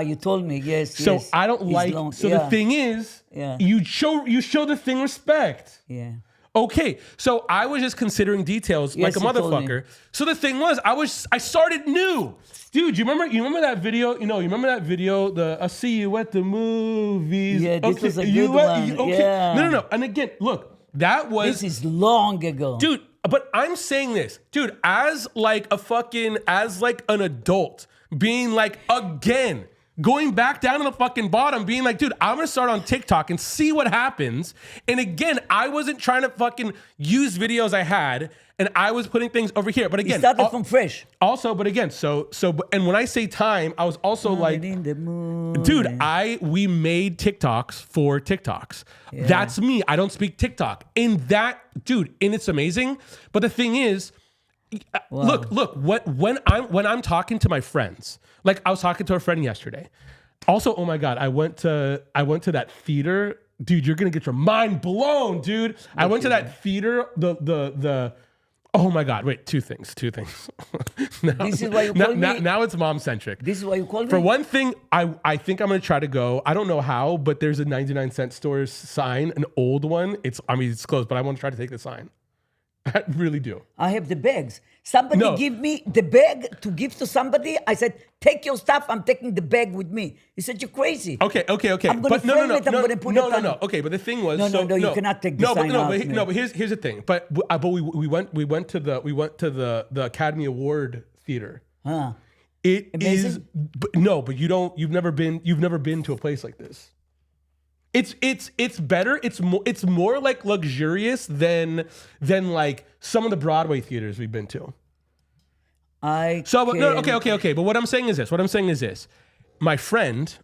you told me, yes. So yes. I don't It's like, long. so Yeah. the thing is, Yeah. you show the thing respect. Yeah. Okay, so I was just considering details like a you told motherfucker. So the thing was, I started new. Dude, you remember that video? You remember that video, I see you at the movies. Yeah, this was a good you one. Okay. Yeah. No. And again, look, that was This is long ago. dude, but I'm saying this, dude, as like an adult, being like, again, going back down to the fucking bottom, being like, dude, I'm gonna start on TikTok and see what happens. And again, I wasn't trying to fucking use videos I had, and I was putting things over here. But You again, started from fresh. also, but again, and when I say time, I was also like, in the moon. dude, we made TikToks for TikToks. Yeah. That's me. I don't speak TikTok. And it's amazing. But the thing is, look, when I'm talking to my friends, like I was talking to a friend yesterday. Also, oh my God, I went to that theater. Dude, you're gonna get your mind blown, dude. I went to that theater, oh my God, wait, two things. This is why you call me. Now it's mom centric. This is why you call me. For one thing, I think I'm gonna try to go. I don't know how, but there's a 99-cent store sign, an old one. It's closed, but I want to try to take the sign. I really do. I have the bags. Somebody give me the bag to give to somebody. I said, take your stuff. I'm taking the bag with me. He said, you're crazy. Okay. I'm going to frame it. I'm going to put it on. No. Okay, but the thing was, No, you cannot take the sign off. But here's the thing. But we went to the Academy Award Theater. Huh. It Amazing? is, but you've never been to a place like this. It's better. It's more like luxurious than like some of the Broadway theaters we've been to. Okay. But what I'm saying is this. My friend.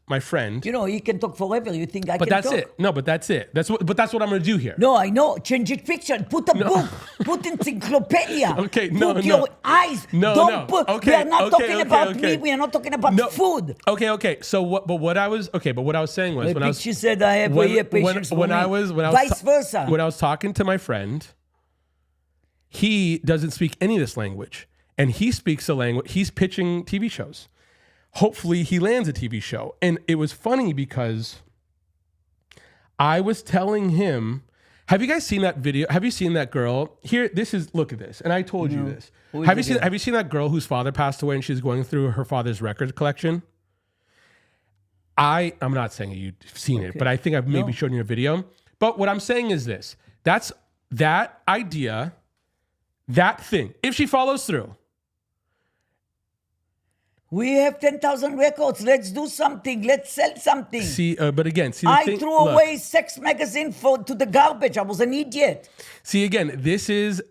You know, you can talk forever. You think I But can that's talk? it. No, but that's it. That's what I'm gonna do here. No, I know. Change it fiction. Put a book. Put encyclopedia. Okay, Put your eyes. Don't put. Okay, we are not talking about okay. me. We are not talking about food. Okay. So what I was saying was She said I have patience vice versa. When I was talking to my friend, he doesn't speak any of this language, and he speaks a language. He's pitching TV shows. Hopefully he lands a TV show. And it was funny because I was telling him, have you guys seen that video? Have you seen that girl? Look at this. And I told you this. Have you seen that girl whose father passed away and she's going through her father's record collection? I'm not saying you've seen it, but I think I've maybe shown you a video. But what I'm saying is this. That's that idea, that thing. If she follows through, We have 10,000 records. Let's do something. Let's sell something. See, but again, see, the I thing, threw look, away Sex Magazine to the garbage. I was an idiot. See, again, this is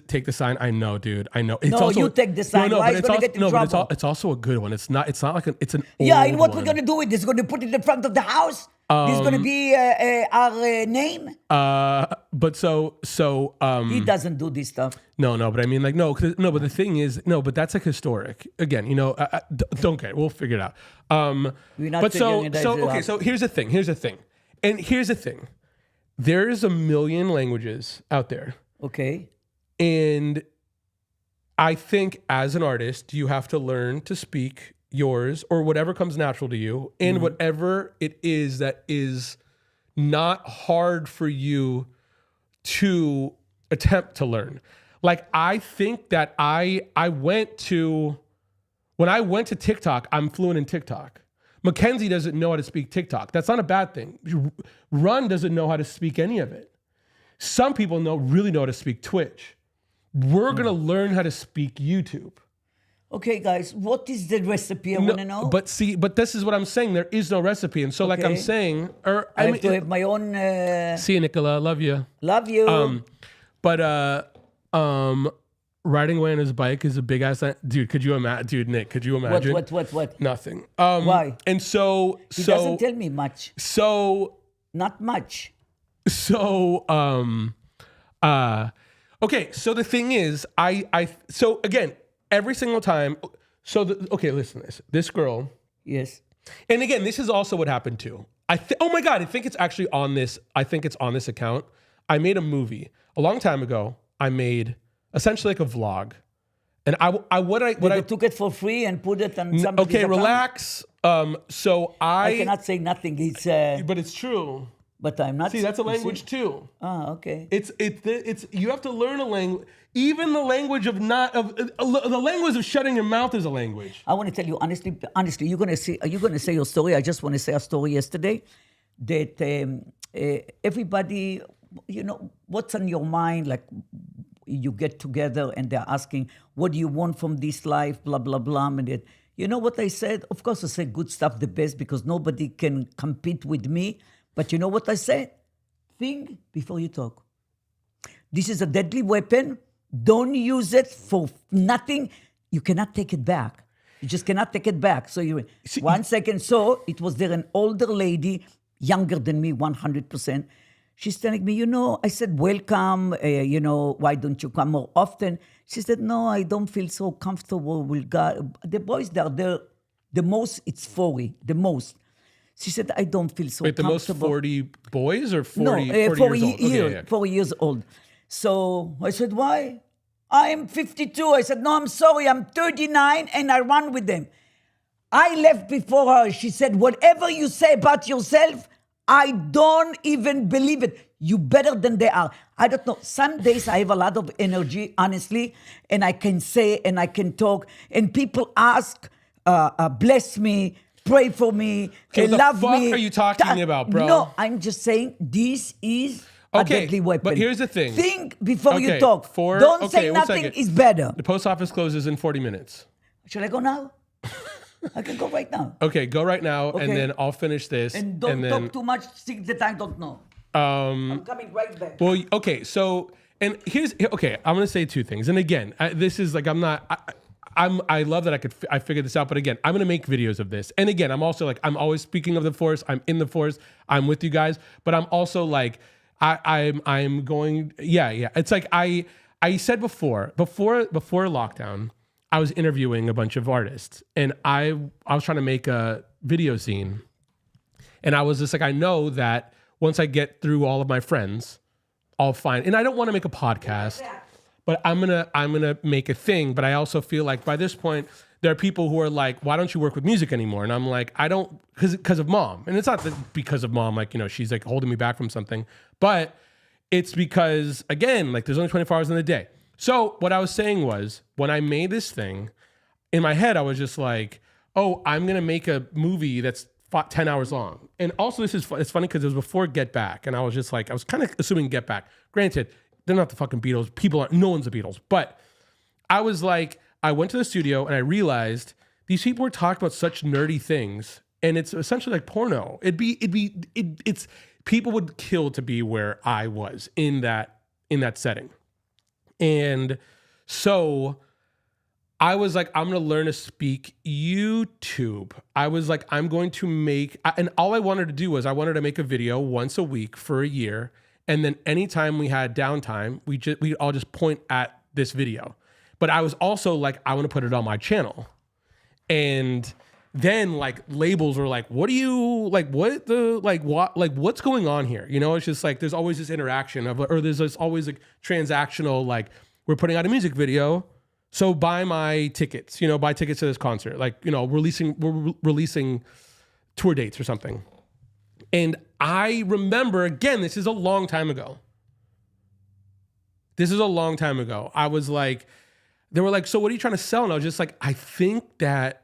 take the sign. I know, dude. I know. It's No, also, you take the sign. No, Why but is it's gonna also, get in no, but trouble? it's also a good one. It's not like it's an Yeah, old and what one. we're going to do with this? We're going to put it in front of the house? This is going to be our name? But so He doesn't do this stuff. no, but I mean, like, no, but the thing is, no, but that's like historic. Again, don't get it. We'll figure it out. We're not But figuring it okay, out. so here's the thing. There's a million languages out there. Okay. And I think as an artist, you have to learn to speak yours or whatever comes natural to you and whatever it is that is not hard for you to attempt to learn. Like, I think that when I went to TikTok, I'm fluent in TikTok. Mackenzie doesn't know how to speak TikTok. That's not a bad thing. Run doesn't know how to speak any of it. Some people really know how to speak Twitch. We're going to learn how to speak YouTube. Okay, guys, what is the recipe? I want to know. But this is what I'm saying. There is no recipe. And so, like I'm Okay. saying, I have to have my own... see you, Nicola. Love you. love you. Riding away on his bike is a big ass. Dude, could you imagine? Dude, Nick, could you imagine? What? Nothing. Why? And so, He doesn't tell me much. Not much. Okay, so the thing is, so again, every single time, okay, listen to this. This girl, Yes. and again, this is also what happened too. Oh my God, I think it's actually on this, account. I made a movie a long time ago. I made essentially like a vlog. And I took it for free and put it on somebody's okay, account? relax. So I cannot say nothing. It's but it's true. but I'm not. See, that's a you see? language too. Okay. It's you have to learn a language. Even the language of the language of shutting your mouth is a language. I want to tell you honestly, you're gonna say your story. I just want to say a story yesterday that everybody, what's on your mind, like you get together and they're asking, what do you want from this life, blah, blah, blah. And it, you know what I said? Of course, I said good stuff, the best, because nobody can compete with me. But you know what I said? Think before you talk. This is a deadly weapon. Don't use it for nothing. You cannot take it back. You just cannot take it back. So 1 second. So it was there an older lady, younger than me, 100%. She's telling me, I said, welcome, why don't you come more often? She said, no, I don't feel so comfortable with God. The boys there, the most, it's 40, the most. She said, I don't feel so comfortable. Wait, the most 40 boys or 40, No, 40 years old? Okay, 4 years old. So I said, why? I am 52. I said, no, I'm sorry, I'm 39 and I run with them. I left before her. She said, whatever you say about yourself, I don't even believe it. You better than they are. I don't know. Some days I have a lot of energy, honestly, and I can say and I can talk. And people ask, bless me, pray for me, Okay, love me. what the fuck are you talking about, bro? No, I'm just saying this is a deadly weapon. but here's the thing. Think before you Okay, talk. Don't say 1 nothing second. is better. The post office closes in 40 minutes. Should I go now? I can go right now. Okay, go right now, and Okay. then I'll finish this. And don't talk too much, things that I don't know. I'm coming right back. Well, okay, so, and I'm gonna say two things. And again, this is like, I love that I figured this out, but again, I'm gonna make videos of this. And again, I'm also like, I'm always speaking of the force, I'm in the force, I'm with you guys, but I'm also like, I'm going, yeah. It's like, I said before lockdown, I was interviewing a bunch of artists, and I was trying to make a video scene, and I was just like, I know that once I get through all of my friends, I'll find, and I don't want to make a podcast, but I'm gonna make a thing. But I also feel like by this point, there are people who are like, why don't you work with music anymore? And I'm like, I don't, because of mom, and it's not that because of mom, like, she's like holding me back from something, but it's because, again, like, there's only 24 hours in the day. So what I was saying was, when I made this thing, in my head, I was just like, oh, I'm going to make a movie that's 10 hours long. And also, it's funny because it was before Get Back. And I was just like, I was kind of assuming Get Back. Granted, they're not the fucking Beatles. No one's the Beatles. But I was like, I went to the studio and I realized these people were talking about such nerdy things, and it's essentially like porno. It's people would kill to be where I was in that setting. And so I was like, I'm going to learn to speak YouTube. I was like, I'm going to make, and all I wanted to do was I wanted to make a video once a week for a year. And then anytime we had downtime, we all just point at this video. But I was also like, I want to put it on my channel. And then like labels were like, what do you like? What the like? What like? What's going on here? You know, it's just like there's always this interaction of, or there's this always like transactional. Like we're putting out a music video, so buy my tickets. You know, buy tickets to this concert. Like we're releasing tour dates or something. And I remember again, this is a long time ago. I was like, they were like, so what are you trying to sell? And I was just like, I think that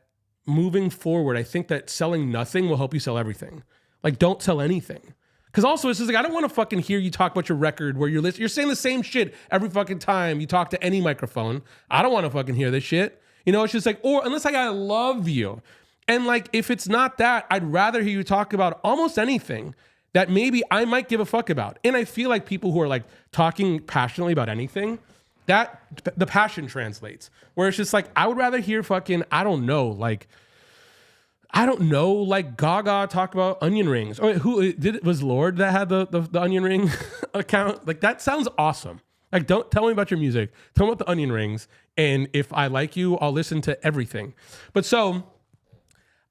moving forward, I think that selling nothing will help you sell everything. Like, don't sell anything. Because also, it's just like, I don't want to fucking hear you talk about your record where you're saying the same shit every fucking time you talk to any microphone. I don't want to fucking hear this shit. You know, it's just like, or unless I gotta love you. And like, if it's not that, I'd rather hear you talk about almost anything that maybe I might give a fuck about. And I feel like people who are like talking passionately about anything, that the passion translates. Where it's just like, I would rather hear fucking, I don't know, like Gaga talk about onion rings. Or was Lorde that had the onion ring account? Like, that sounds awesome. Like, don't tell me about your music. Tell me about the onion rings. And if I like you, I'll listen to everything. But so,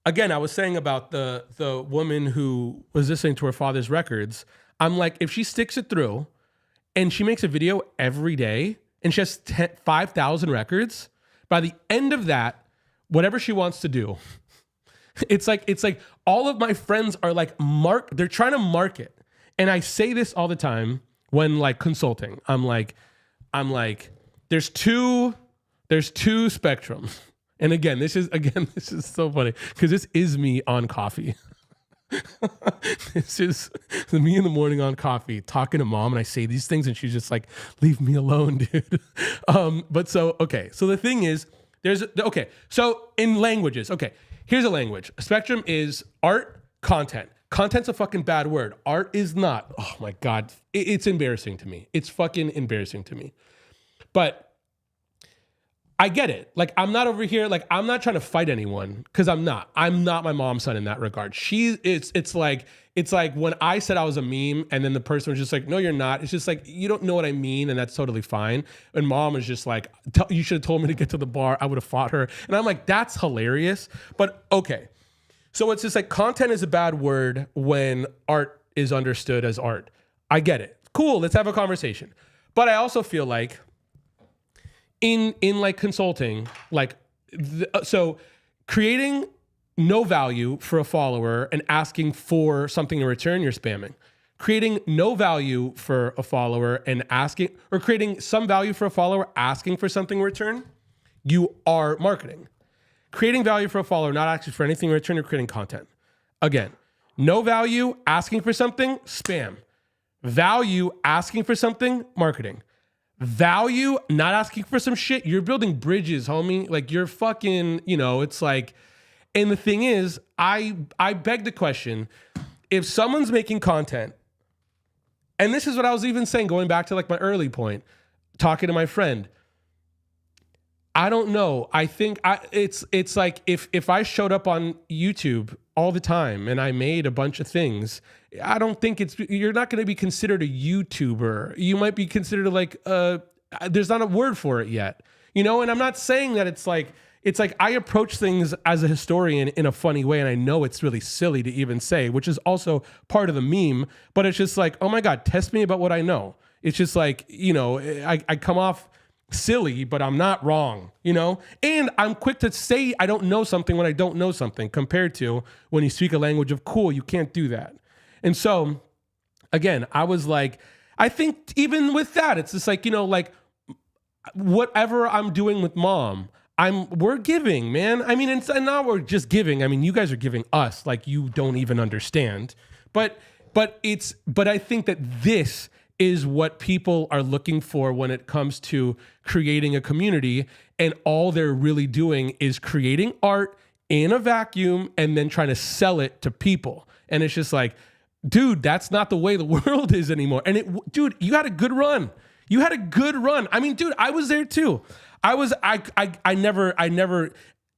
again, I was saying about the woman who was listening to her father's records. I'm like, if she sticks it through and she makes a video every day and she has 5,000 records, by the end of that, whatever she wants to do, it's like all of my friends are like, they're trying to market. And I say this all the time when like consulting. I'm like, there's two spectrums. And again, this is so funny because this is me on coffee. This is me in the morning on coffee talking to mom, and I say these things and she's just like, leave me alone, dude. But so, okay. So the thing is, so in languages, okay, here's a language. A spectrum is art, content. Content's a fucking bad word. Art is not. Oh my God. It's embarrassing to me. It's fucking embarrassing to me. But I get it. Like, I'm not over here. Like, I'm not trying to fight anyone because I'm not my mom's son in that regard. It's like when I said I was a meme and then the person was just like, no, you're not. It's just like, you don't know what I mean. And that's totally fine. And mom is just like, you should have told me to get to the bar. I would have fought her. And I'm like, that's hilarious. But okay. So it's just like content is a bad word when art is understood as art. I get it. Cool. Let's have a conversation. But I also feel like in like consulting, like, so creating no value for a follower and asking for something in return, you're spamming. Creating no value for a follower and asking, or creating some value for a follower, asking for something in return, you are marketing. Creating value for a follower, not asking for anything in return, you're creating content. Again, no value, asking for something, spam. Value, asking for something, marketing. Value, not asking for some shit, you're building bridges, homie. Like, you're fucking, it's like, and the thing is, I beg the question, if someone's making content, and this is what I was even saying, going back to like my early point, talking to my friend, I don't know. I think it's like if I showed up on YouTube all the time and I made a bunch of things, I don't think you're not going to be considered a YouTuber. You might be considered like there's not a word for it yet, and I'm not saying that it's like I approach things as a historian in a funny way, and I know it's really silly to even say, which is also part of the meme, but it's just like, oh my God, test me about what I know. It's just like, I come off silly, but I'm not wrong, and I'm quick to say I don't know something when I don't know something, compared to when you speak a language of cool, you can't do that. And so again, I was like, I think even with that, it's just like, like whatever I'm doing with mom, we're giving, man. I mean, and now we're just giving. I mean, you guys are giving us like you don't even understand, but I think that this is what people are looking for when it comes to creating a community. and all they're really doing is creating art in a vacuum and then trying to sell it to people. And it's just like, dude, that's not the way the world is anymore. And dude, you had a good run. You had a good run. I mean, dude, I was there too. I never,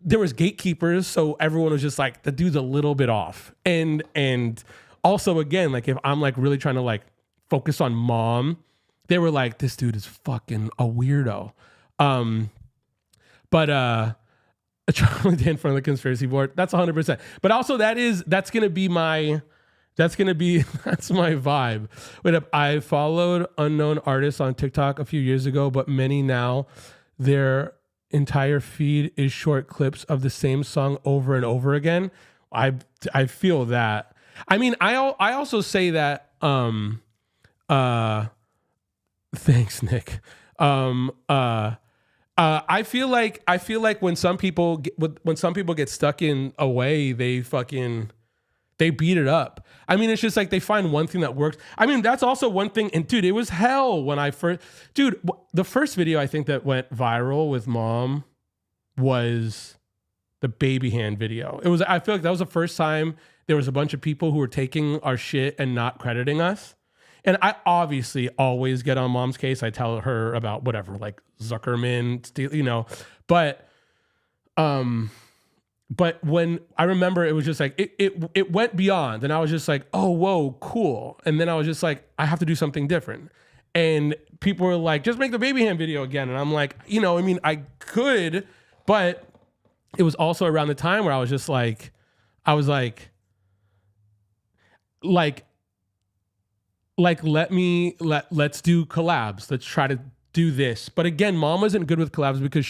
there was gatekeepers. So everyone was just like, the dude's a little bit off. And also again, like if I'm like really trying to like focus on mom, they were like, this dude is fucking a weirdo. But Charlie Day in front of the conspiracy board, that's 100%. But also that's my vibe. Wait up, I followed unknown artists on TikTok a few years ago, but many now, their entire feed is short clips of the same song over and over again. I feel that. I mean, I also say that, thanks, Nick. I feel like when some people get stuck in a way, they beat it up. I mean, it's just like they find one thing that works. I mean, that's also one thing. And dude, it was hell when the first video I think that went viral with mom was the baby hand video. I feel like that was the first time there was a bunch of people who were taking our shit and not crediting us. And I obviously always get on mom's case. I tell her about whatever, like Zuckerman, but when I remember it was just like, it went beyond, and I was just like, oh, whoa, cool. And then I was just like, I have to do something different. And people were like, just make the baby hand video again. And I'm like, I mean, I could, but it was also around the time where I was just like, let's do collabs. Let's try to do this. But again, mom isn't good with collabs because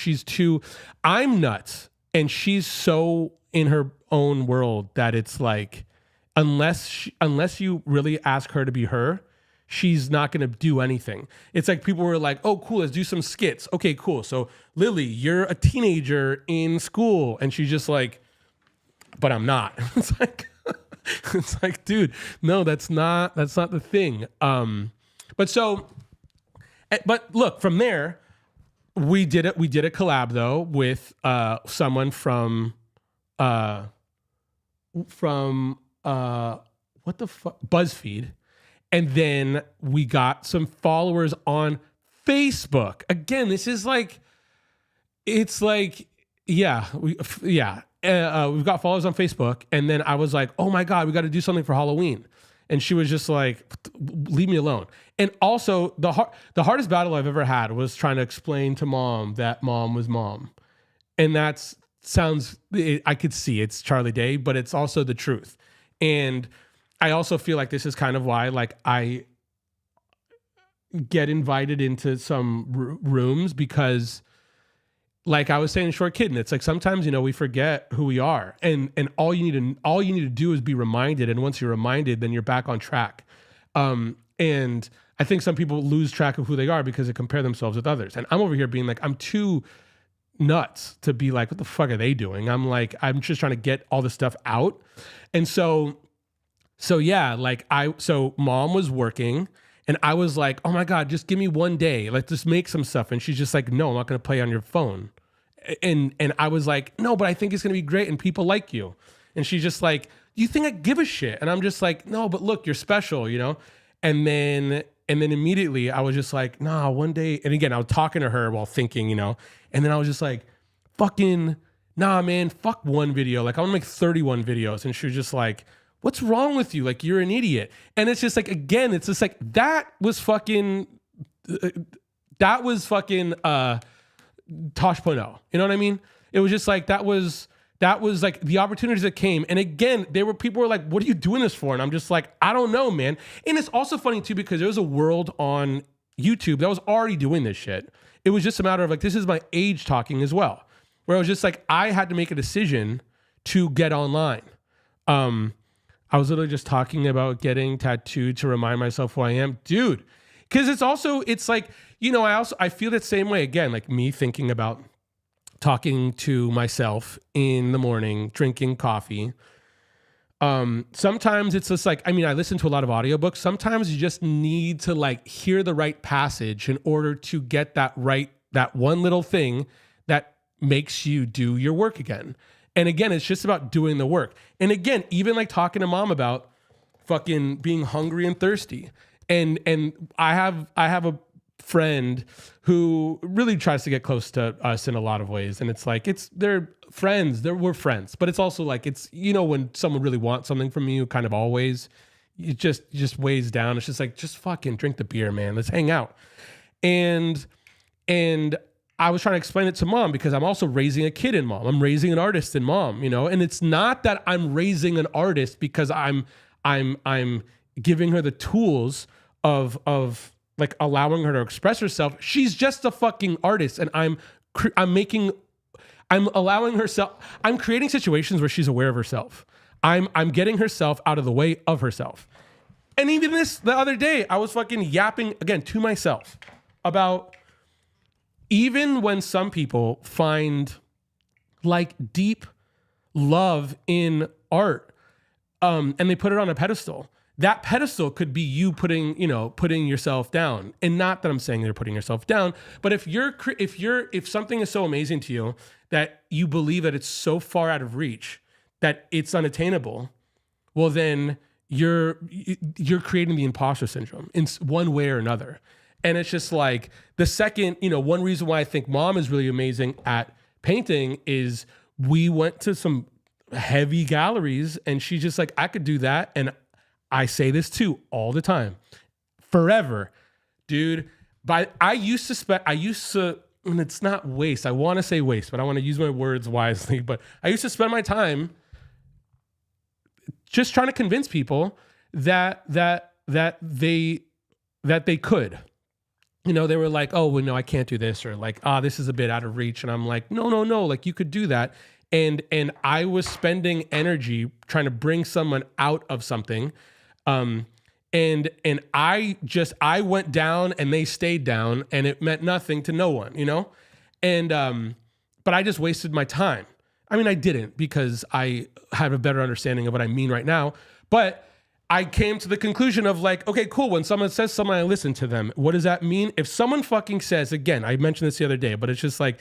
I'm nuts. And she's so in her own world that it's like, unless you really ask her to be her, she's not going to do anything. It's like people were like, oh, cool, let's do some skits. Okay, cool. So Lily, you're a teenager in school. And she's just like, but I'm not. It's like, dude, no, that's not the thing. But look, from there, we did a collab though with someone from what the fuck, BuzzFeed, and then we got some followers on Facebook. Again, this is like, it's like, we've got followers on Facebook, and then I was like, oh my God, we got to do something for Halloween. And she was just like, leave me alone. And also the hardest battle I've ever had was trying to explain to mom that mom was mom. And I could see it's Charlie Day, but it's also the truth. And I also feel like this is kind of why, like, I get invited into some rooms because, like I was saying in Short Kid, and it's like sometimes, we forget who we are, and all you need to do is be reminded. And once you're reminded, then you're back on track. And I think some people lose track of who they are because they compare themselves with others. And I'm over here being like, I'm too nuts to be like, what the fuck are they doing? I'm like, I'm just trying to get all this stuff out. And so yeah, so mom was working. And I was like, oh my God, just give me one day. Like, just make some stuff. And she's just like, no, I'm not going to play on your phone. And I was like, no, but I think it's going to be great and people like you. And she's just like, you think I give a shit? And I'm just like, no, but look, you're special, And then immediately I was just like, nah, one day. And again, I was talking to her while thinking, And then I was just like, fucking, nah, man, fuck one video. Like, I want to make 31 videos. And she was just like, what's wrong with you? Like, you're an idiot. And it's just like, again, it's just like, that was fucking Tosh Point oh. You know what I mean? It was just like, that was like the opportunities that came. And again, people were like, what are you doing this for? And I'm just like, I don't know, man. And it's also funny too, because there was a world on YouTube that was already doing this shit. It was just a matter of like, this is my age talking as well, where I was just like, I had to make a decision to get online. I was literally just talking about getting tattooed to remind myself who I am. Dude, because it's like, I feel that same way again, like me thinking about talking to myself in the morning, drinking coffee. Sometimes it's just like, I listen to a lot of audiobooks. Sometimes you just need to like hear the right passage in order to get that one little thing that makes you do your work again. And again, it's just about doing the work. And again, even like talking to mom about fucking being hungry and thirsty. And I have a friend who really tries to get close to us in a lot of ways. And it's like, they're friends, we're friends, but it's also like, it's, you know, when someone really wants something from you, kind of always, it just weighs down. It's just like, just fucking drink the beer, man. Let's hang out. And I was trying to explain it to mom because I'm also raising a kid in mom. I'm raising an artist in mom, you know? And it's not that I'm raising an artist because I'm giving her the tools of like allowing her to express herself. She's just a fucking artist, and I'm allowing herself. I'm creating situations where she's aware of herself. I'm getting herself out of the way of herself. And even the other day, I was fucking yapping again to myself about even when some people find like deep love in art, and they put it on a pedestal. That pedestal could be you putting yourself down. And not that I'm saying you're putting yourself down, but if something is so amazing to you that you believe that it's so far out of reach that it's unattainable, well then you're creating the imposter syndrome in one way or another. And it's just like the second, one reason why I think mom is really amazing at painting is we went to some heavy galleries and she's just like, I could do that. And I say this too all the time, forever, dude. I used to, and it's not waste. I want to say waste, but I want to use my words wisely. But I used to spend my time just trying to convince people that they could. They were like, oh, well, no, I can't do this, or like, this is a bit out of reach. And I'm like, no, like you could do that. And I was spending energy trying to bring someone out of something. And I went down and they stayed down, and it meant nothing to no one, and, but I just wasted my time. I mean, I didn't, because I have a better understanding of what I mean right now, but I came to the conclusion of like, okay, cool. When someone says something, I listen to them. What does that mean? If someone fucking says, again, I mentioned this the other day, but it's just like,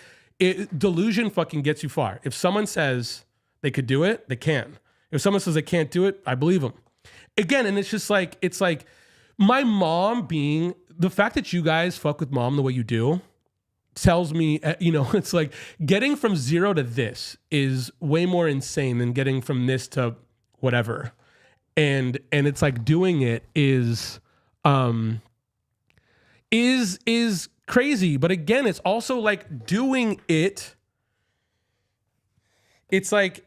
delusion fucking gets you far. If someone says they could do it, they can. If someone says they can't do it, I believe them. Again, and it's like my mom being, the fact that you guys fuck with mom the way you do tells me, it's like getting from zero to this is way more insane than getting from this to whatever. And it's like doing it is crazy. But again, it's also like doing it. It's like,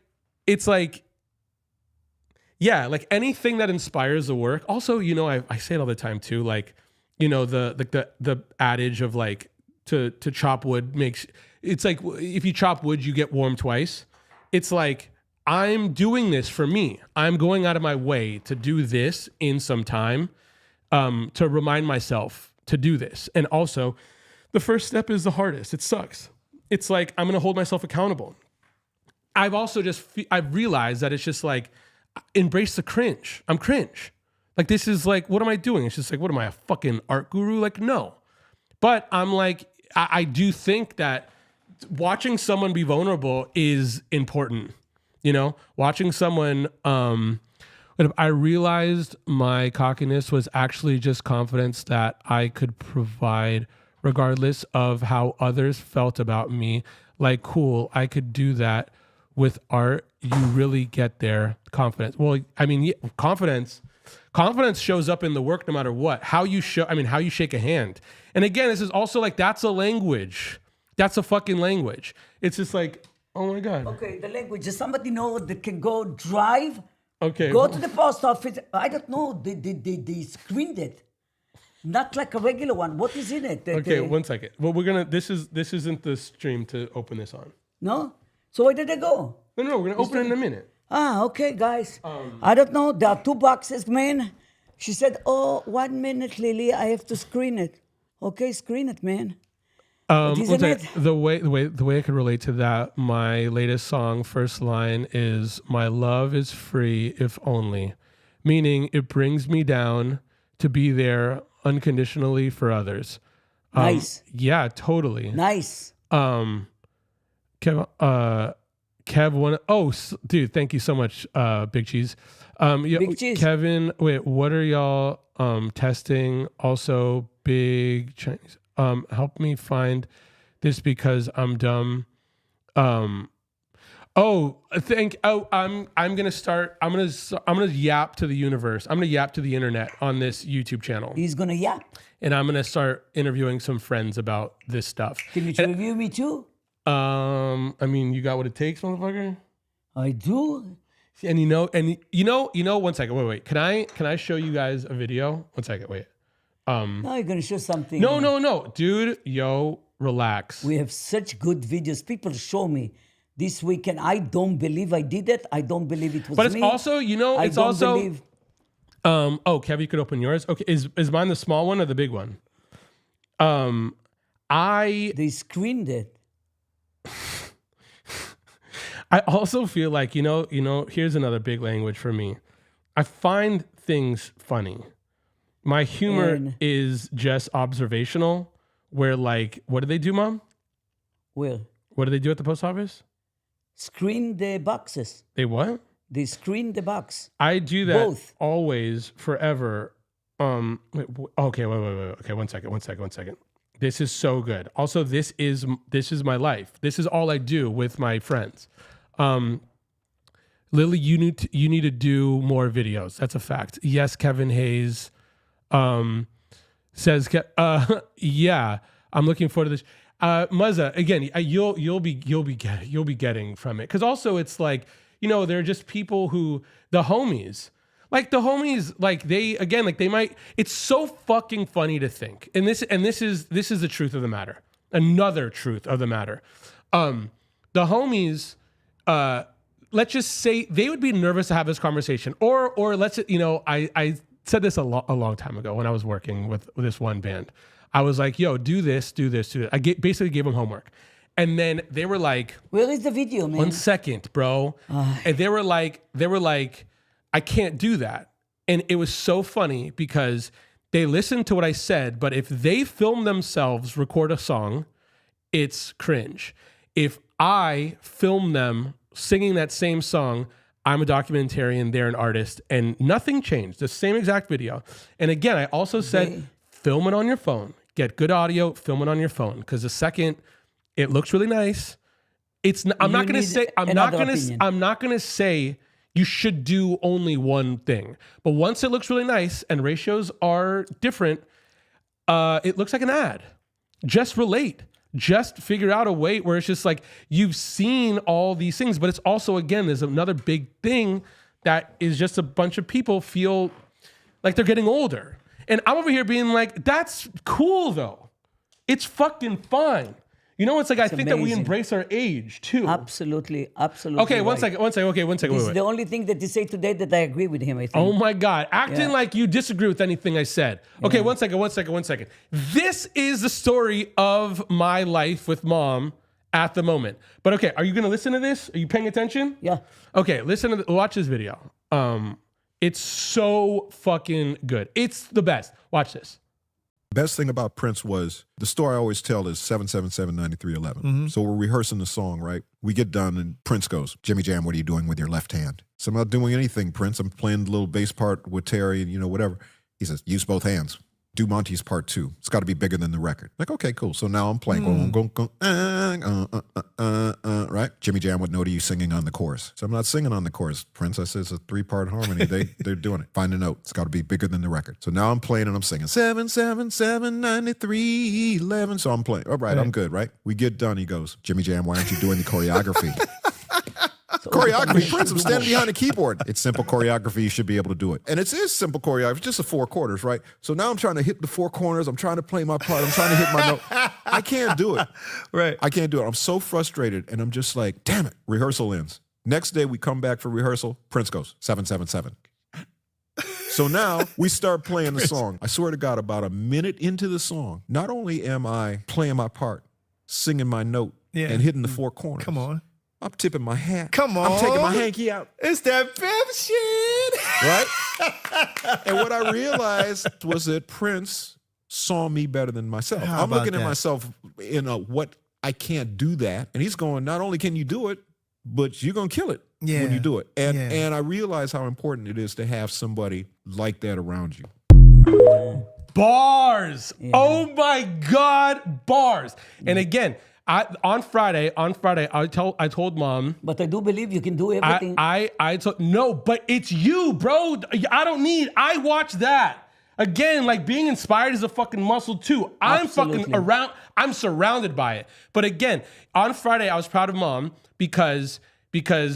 yeah, like anything that inspires the work. Also, I say it all the time too, like, the adage of like to chop wood makes, it's like if you chop wood, you get warm twice. It's like, I'm doing this for me. I'm going out of my way to do this in some time, to remind myself to do this. And also, the first step is the hardest. It sucks. It's like, I'm going to hold myself accountable. I've also I've realized that it's just like, embrace the cringe. I'm cringe. Like, this is like, what am I doing? It's just like, what am I, a fucking art guru? Like, no. But I'm like, I do think that watching someone be vulnerable is important. Watching someone, I realized my cockiness was actually just confidence that I could provide regardless of how others felt about me. Like, cool, I could do that with art. You really get there. Confidence. Well, I mean, confidence shows up in the work no matter what. How you shake a hand. And again, this is also like, that's a language. That's a fucking language. It's just like, oh my God. Okay, the language. Does somebody know that can go drive? Okay. Go to the post office. I don't know. They screened it. Not like a regular one. What is in it? Okay, 1 second. Well, this isn't the stream to open this on. No? So where did they go? No, we're gonna open it in a minute. Okay, guys. I don't know. There are 2 boxes, man. She said, 1 minute, Lily. I have to screen it. Okay, screen it, man. The way I could relate to that, my latest song, first line is, my love is free if only, meaning it brings me down to be there unconditionally for others. Nice. Yeah, totally. Nice. Dude, thank you so much, Big Cheese. Big Cheese. Kevin, wait, what are y'all testing? Also, Big Chinese. Help me find this because I'm dumb. I'm gonna yap to the universe. I'm gonna yap to the internet on this YouTube channel. He's gonna yap. And I'm gonna start interviewing some friends about this stuff. Can you interview me too? I mean, you got what it takes, motherfucker. I do. And you know, 1 second, wait. Can I show you guys a video? 1 second, wait. Now you're gonna show something. No, dude, yo, relax. We have such good videos. People show me this weekend. I don't believe I did it. I don't believe it was But it's me. also, it's also. Believe... Kev, you could open yours. Okay, is mine the small one or the big one? They screened it. I also feel like, here's another big language for me. I find things funny. My humor is just observational, where like, what do they do, Mom? Where? What do they do at the post office? Screen the boxes. They what? They screen the box. I do that Both. Always, forever. Wait. Okay, 1 second. This is so good. Also, this is my life. This is all I do with my friends. Lily, you need to do more videos. That's a fact. Yes, Kevin Hayes says, yeah, I'm looking forward to this. Muzza, again, you'll be getting from it, because also it's like, they're just people who the homies, they might. It's so fucking funny to think, and this is the truth of the matter. Another truth of the matter. The homies. Let's just say they would be nervous to have this conversation, or let's, I said this a long time ago when I was working with this one band. I was like, yo, do this. I basically gave them homework. And then they were like, where is the video, man? 1 second, bro. And they were like, I can't do that. And it was so funny because they listened to what I said, but if they film themselves record a song, it's cringe. If I film them singing that same song, I'm a documentarian, they're an artist, and nothing changed. The same exact video. And again, I also said, film it on your phone. Get good audio, film it on your phone. Because the second it looks really nice, I'm not going to say you should do only one thing. But once it looks really nice and ratios are different, it looks like an ad. Just relate. Just figure out a way where it's just like, you've seen all these things, but it's also, again, there's another big thing that is just a bunch of people feel like they're getting older. And I'm over here being like, that's cool though. It's fucking fine. It's like, I think that we embrace our age too. Absolutely. Okay, one second. Okay, 1 second. This is the only thing that you say today that I agree with him, I think. Oh my God. Acting like you disagree with anything I said. Okay, 1 second. This is the story of my life with Mom at the moment. But okay, are you going to listen to this? Are you paying attention? Yeah. Okay, watch this video. It's so fucking good. It's the best. Watch this. Best thing about Prince was, the story I always tell is 777-9311. So we're rehearsing the song, right? We get done and Prince goes, Jimmy Jam, what are you doing with your left hand? So I'm not doing anything, Prince. I'm playing the little bass part with Terry and, whatever. He says, use both hands. Do Monty's part 2. It's got to be bigger than the record. Like, okay, cool. So now I'm playing, right? Jimmy Jam would note you singing on the chorus. So I'm not singing on the chorus, Prince. I said it's a 3-part harmony. They're doing it. Find a note. It's got to be bigger than the record. So now I'm playing and I'm singing 777-9311. So I'm playing. All right, I'm good, right? We get done. He goes, Jimmy Jam, why aren't you doing the choreography? Choreography, Prince, I'm standing behind the keyboard. It's simple choreography, you should be able to do it. And it is simple choreography, it's just the 4 quarters, right? So now I'm trying to hit the 4 corners, I'm trying to play my part, I'm trying to hit my note. I can't do it. Right. I can't do it. I'm so frustrated, and I'm just like, damn it. Rehearsal ends. Next day, we come back for rehearsal, Prince goes, 777. So now we start playing the song. I swear to God, about a minute into the song, not only am I playing my part, singing my note, and hitting the 4 corners. Come on. I'm tipping my hat. Come on. I'm taking my hanky out. It's that pimp shit. Right? And what I realized was that Prince saw me better than myself. How I'm looking about at that? myself in what I can't do that. And he's going, not only can you do it, but you're going to kill it Yeah. when you do it. And Yeah. and I realize how important it is to have somebody like that around you. Bars. Oh my God, bars. And again, on Friday, I told mom. But I do believe you can do everything. I told no, but it's you, bro. I watch that. Again, like being inspired is a fucking muscle too. I'm fucking around. I'm surrounded by it. But again, on Friday, I was proud of mom because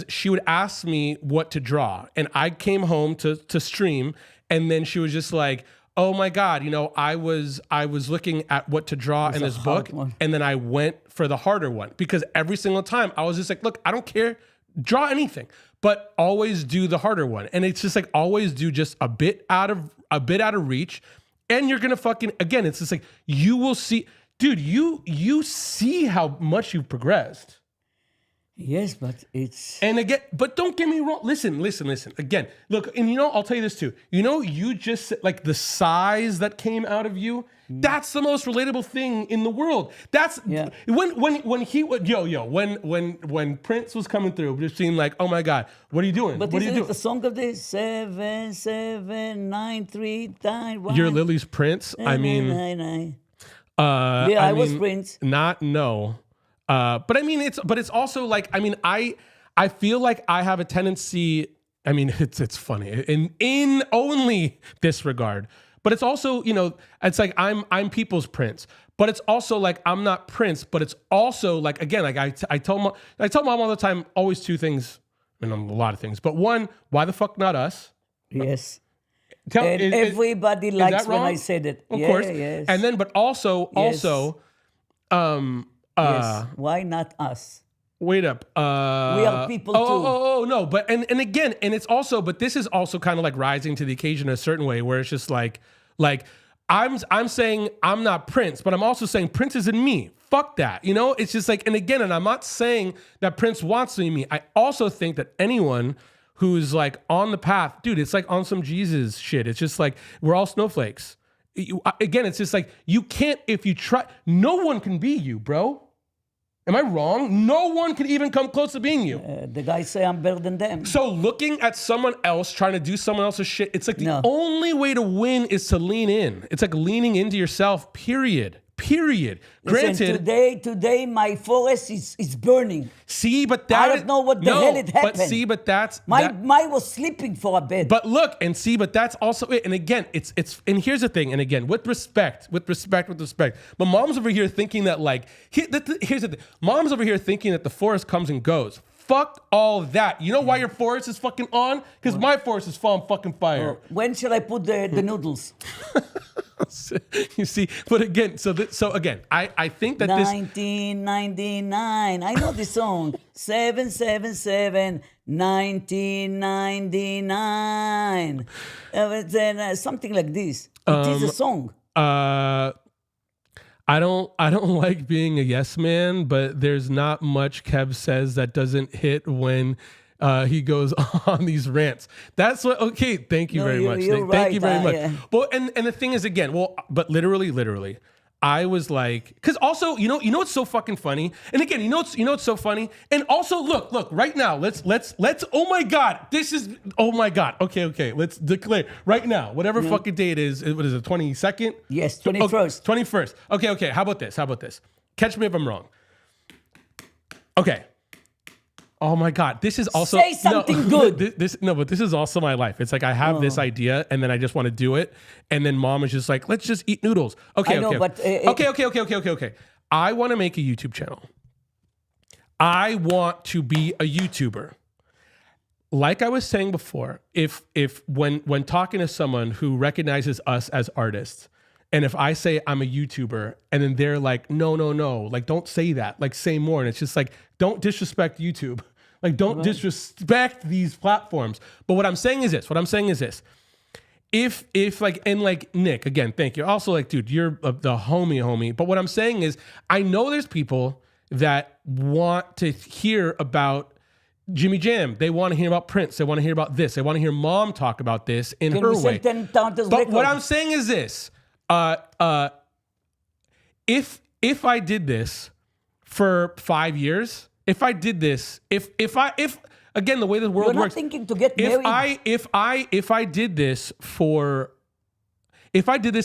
she would ask me what to draw, and I came home to stream, and then she was just like, "Oh my God, I was looking at what to draw in this book, and then I went for the harder one because every single time I was just like, look, I don't care, draw anything, but always do the harder one, and it's just like always do just a bit out of reach, and you're gonna fucking again. It's just like you will see, dude. You see how much you've progressed." Yes, but it's... And again, but don't get me wrong. Listen. Again, look, and I'll tell you this too. You just like the size that came out of you. That's the most relatable thing in the world. That's when Prince was coming through, it just seemed like, oh my God, what are you doing? But what are you isn't doing? it the song of the 7, 7, 9, 3, 9, 1? You're Lily's Prince. I mean, 9, 9. yeah, I was Prince. But I mean, it's also like, I mean, I feel like I have a tendency. I mean, it's funny in only this regard, but it's also, it's like I'm people's Prince, but it's also like I'm not Prince, but it's also like, again, like I tell mom all the time, always two things, a lot of things, but one, why the fuck not us? Yes. Everybody likes when I said it. Of course. Yes. And then, but also, Yes. Yes. Why not us? Wait up. We are people too. Oh, no. But, and again, and it's also, but this is also kind of like rising to the occasion in a certain way where it's just like I'm saying I'm not Prince, but I'm also saying Prince is in me. Fuck that. It's just like, and again, and I'm not saying that Prince wants to be me. I also think that anyone who's like on the path, dude, it's like on some Jesus shit. It's just like, we're all snowflakes. Again, it's just like, you can't, if you try, no one can be you, bro. Am I wrong? No one can even come close to being you. The guys say I'm better than them. So looking at someone else, trying to do someone else's shit, it's like the only way to win is to lean in. It's like leaning into yourself, period. Listen, granted, today my forest is burning. See, but that I don't know what the hell it happened. But see, but that's mine was sleeping for a bit. But look and see, but that's also it. And again, it's and here's the thing. And again, with respect. But mom's over here thinking that like here's the thing. Mom's over here thinking that the forest comes and goes. Fuck all that. You know why your forest is fucking on? Because my forest is on fucking fire. When should I put the noodles? You see, but again, so again, I think that 1999. I know this song. 777 1999. Something like this. It is a song. I don't like being a yes man, but there's not much Kev says that doesn't hit when he goes on these rants. That's what. Okay, thank you very much. Thank you very much. Yeah. Well, and the thing is, again, but literally, I was like, because also, what's so fucking funny, and again, you know what's so funny, and also, look, right now, let's. Oh my God, oh my God. Okay, let's declare right now, whatever fucking day it is. What is it? 22nd? Yes, 21st. 21st. Okay. How about this? Catch me if I'm wrong. Okay. Oh my God, this is also say something good. But this is also my life. It's like I have this idea, and then I just want to do it, and then mom is just like, let's just eat noodles. Okay. I know, but Okay. I want to make a YouTube channel. I want to be a YouTuber. Like I was saying before, if when talking to someone who recognizes us as artists, and if I say I'm a YouTuber, and then they're like, no, like don't say that, like say more, and it's just like, don't disrespect YouTube, like don't disrespect these platforms. But what I'm saying is this. If like, and like Nick, again, thank you. Also like, dude, you're the homie. But what I'm saying is, I know there's people that want to hear about Jimmy Jam. They want to hear about Prince. They want to hear about this. They want to hear mom talk about this in her way. But what I'm saying is this. If I did this for 5 years, if I did this, if again, the way the world You're not works, thinking to get married. if I did this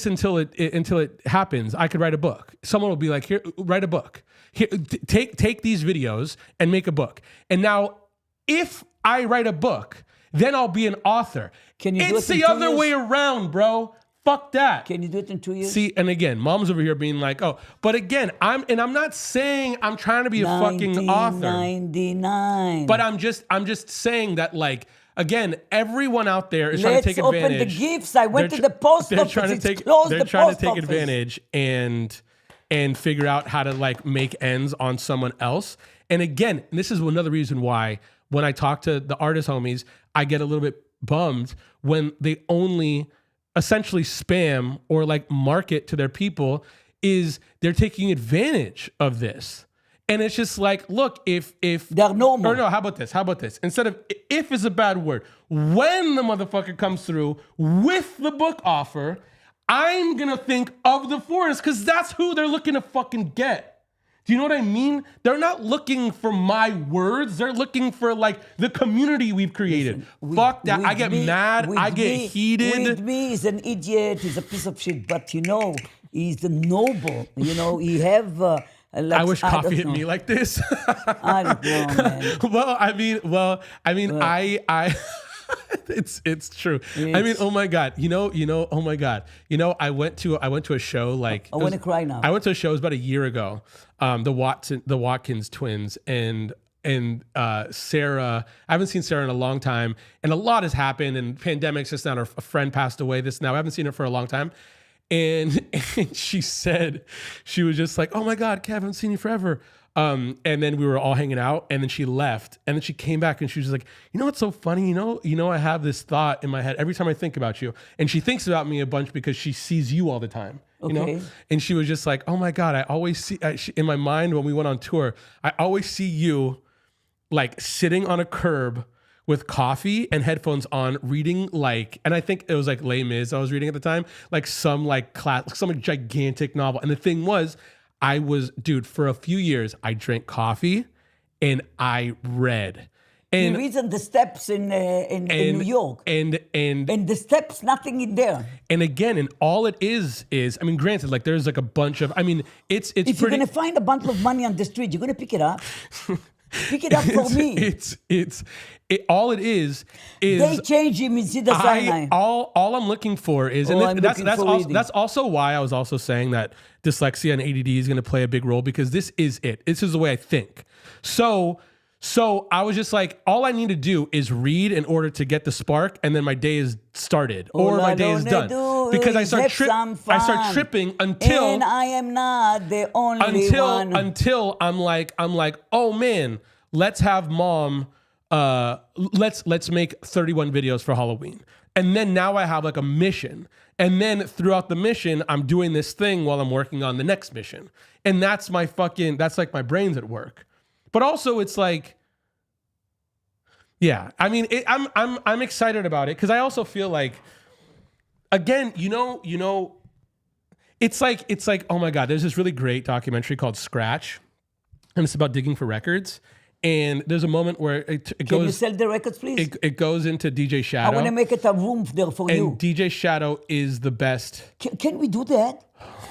until it happens, I could write a book. Someone will be like, here, write a book. Here, take these videos and make a book. And now, if I write a book, then I'll be an author. Can you do It's it in the 2 other years? way around, bro. Fuck that. Can you do it in 2 years? See, and again, mom's over here being like, oh, but again, I'm not saying I'm trying to be a fucking author. 1999. But I'm just saying that, like, again, everyone out there is trying to take Let's advantage. open the gifts. I went They're to the post they're office. trying to It's take, closed they're the trying post to take office. advantage and figure out how to like make ends on someone else. And again, this is another reason why when I talk to the artist homies, I get a little bit bummed when they only essentially spam or like market to their people, is they're taking advantage of this. And it's just like, look, if They're normal. or no, how about this? Instead of if is a bad word, when the motherfucker comes through with the book offer, I'm gonna think of the forest because that's who they're looking to fucking get. Do you know what I mean? They're not looking for my words. They're looking for like the community we've created. Fuck that. I get mad. I get heated. With me, he's an idiot. He's a piece of shit. But you know, he's a noble. You know, he have. Like, I wish coffee don't hit know. me like this. I don't know, man. I it's true. I mean, oh my God. Oh my God. I went to a show like I want to cry now. I went to a show, it was about a year ago. The Watkins twins and Sarah. I haven't seen Sarah in a long time, and a lot has happened. And pandemics just now. A friend passed away. This now I haven't seen her for a long time. And she said, she was just like, "Oh my God, Kev, I haven't seen you forever." And then we were all hanging out, and then she left, and then she came back, and she was like, "You know what's so funny? You know, I have this thought in my head every time I think about you." And she thinks about me a bunch because she sees you all the time. You Okay. know, and she was just like, "Oh my God, I always see in my mind when we went on tour, I always see you like sitting on a curb with coffee and headphones on, reading like," and I think it was like Les Mis I was reading at the time, like some like some gigantic novel. And the thing was, dude, for a few years, I drank coffee and I read. The And reason the steps in New York. and And the steps, nothing in there. and again, and all it is, I mean, granted, like there's like a bunch of, I mean, it's If you're pretty. going to find a bundle of money on the street, you're going to pick it up. Pick it up for me. All it is They change him in Cedar Sinai. all I'm looking for is, and Oh, I'm looking for reading. that's also why I was also saying that dyslexia and ADD is going to play a big role, because this is it. This is the way I think. So I was just like, all I need to do is read in order to get the spark, and then my day is started or my day is done. Because I start tripping until And I am not the only one. until I'm like, oh man, let's have mom. Let's make 31 videos for Halloween. And then now I have like a mission. And then throughout the mission, I'm doing this thing while I'm working on the next mission. And that's like my brain's at work. But also it's like, yeah, I mean, I'm excited about it because I also feel like, again, you know, it's like, oh my God, there's this really great documentary called Scratch, and it's about digging for records. And there's a moment where it Can you goes. sell the records, please? It goes into DJ I Shadow. want to make it a room there for and you. DJ Shadow is the best. Can we do that?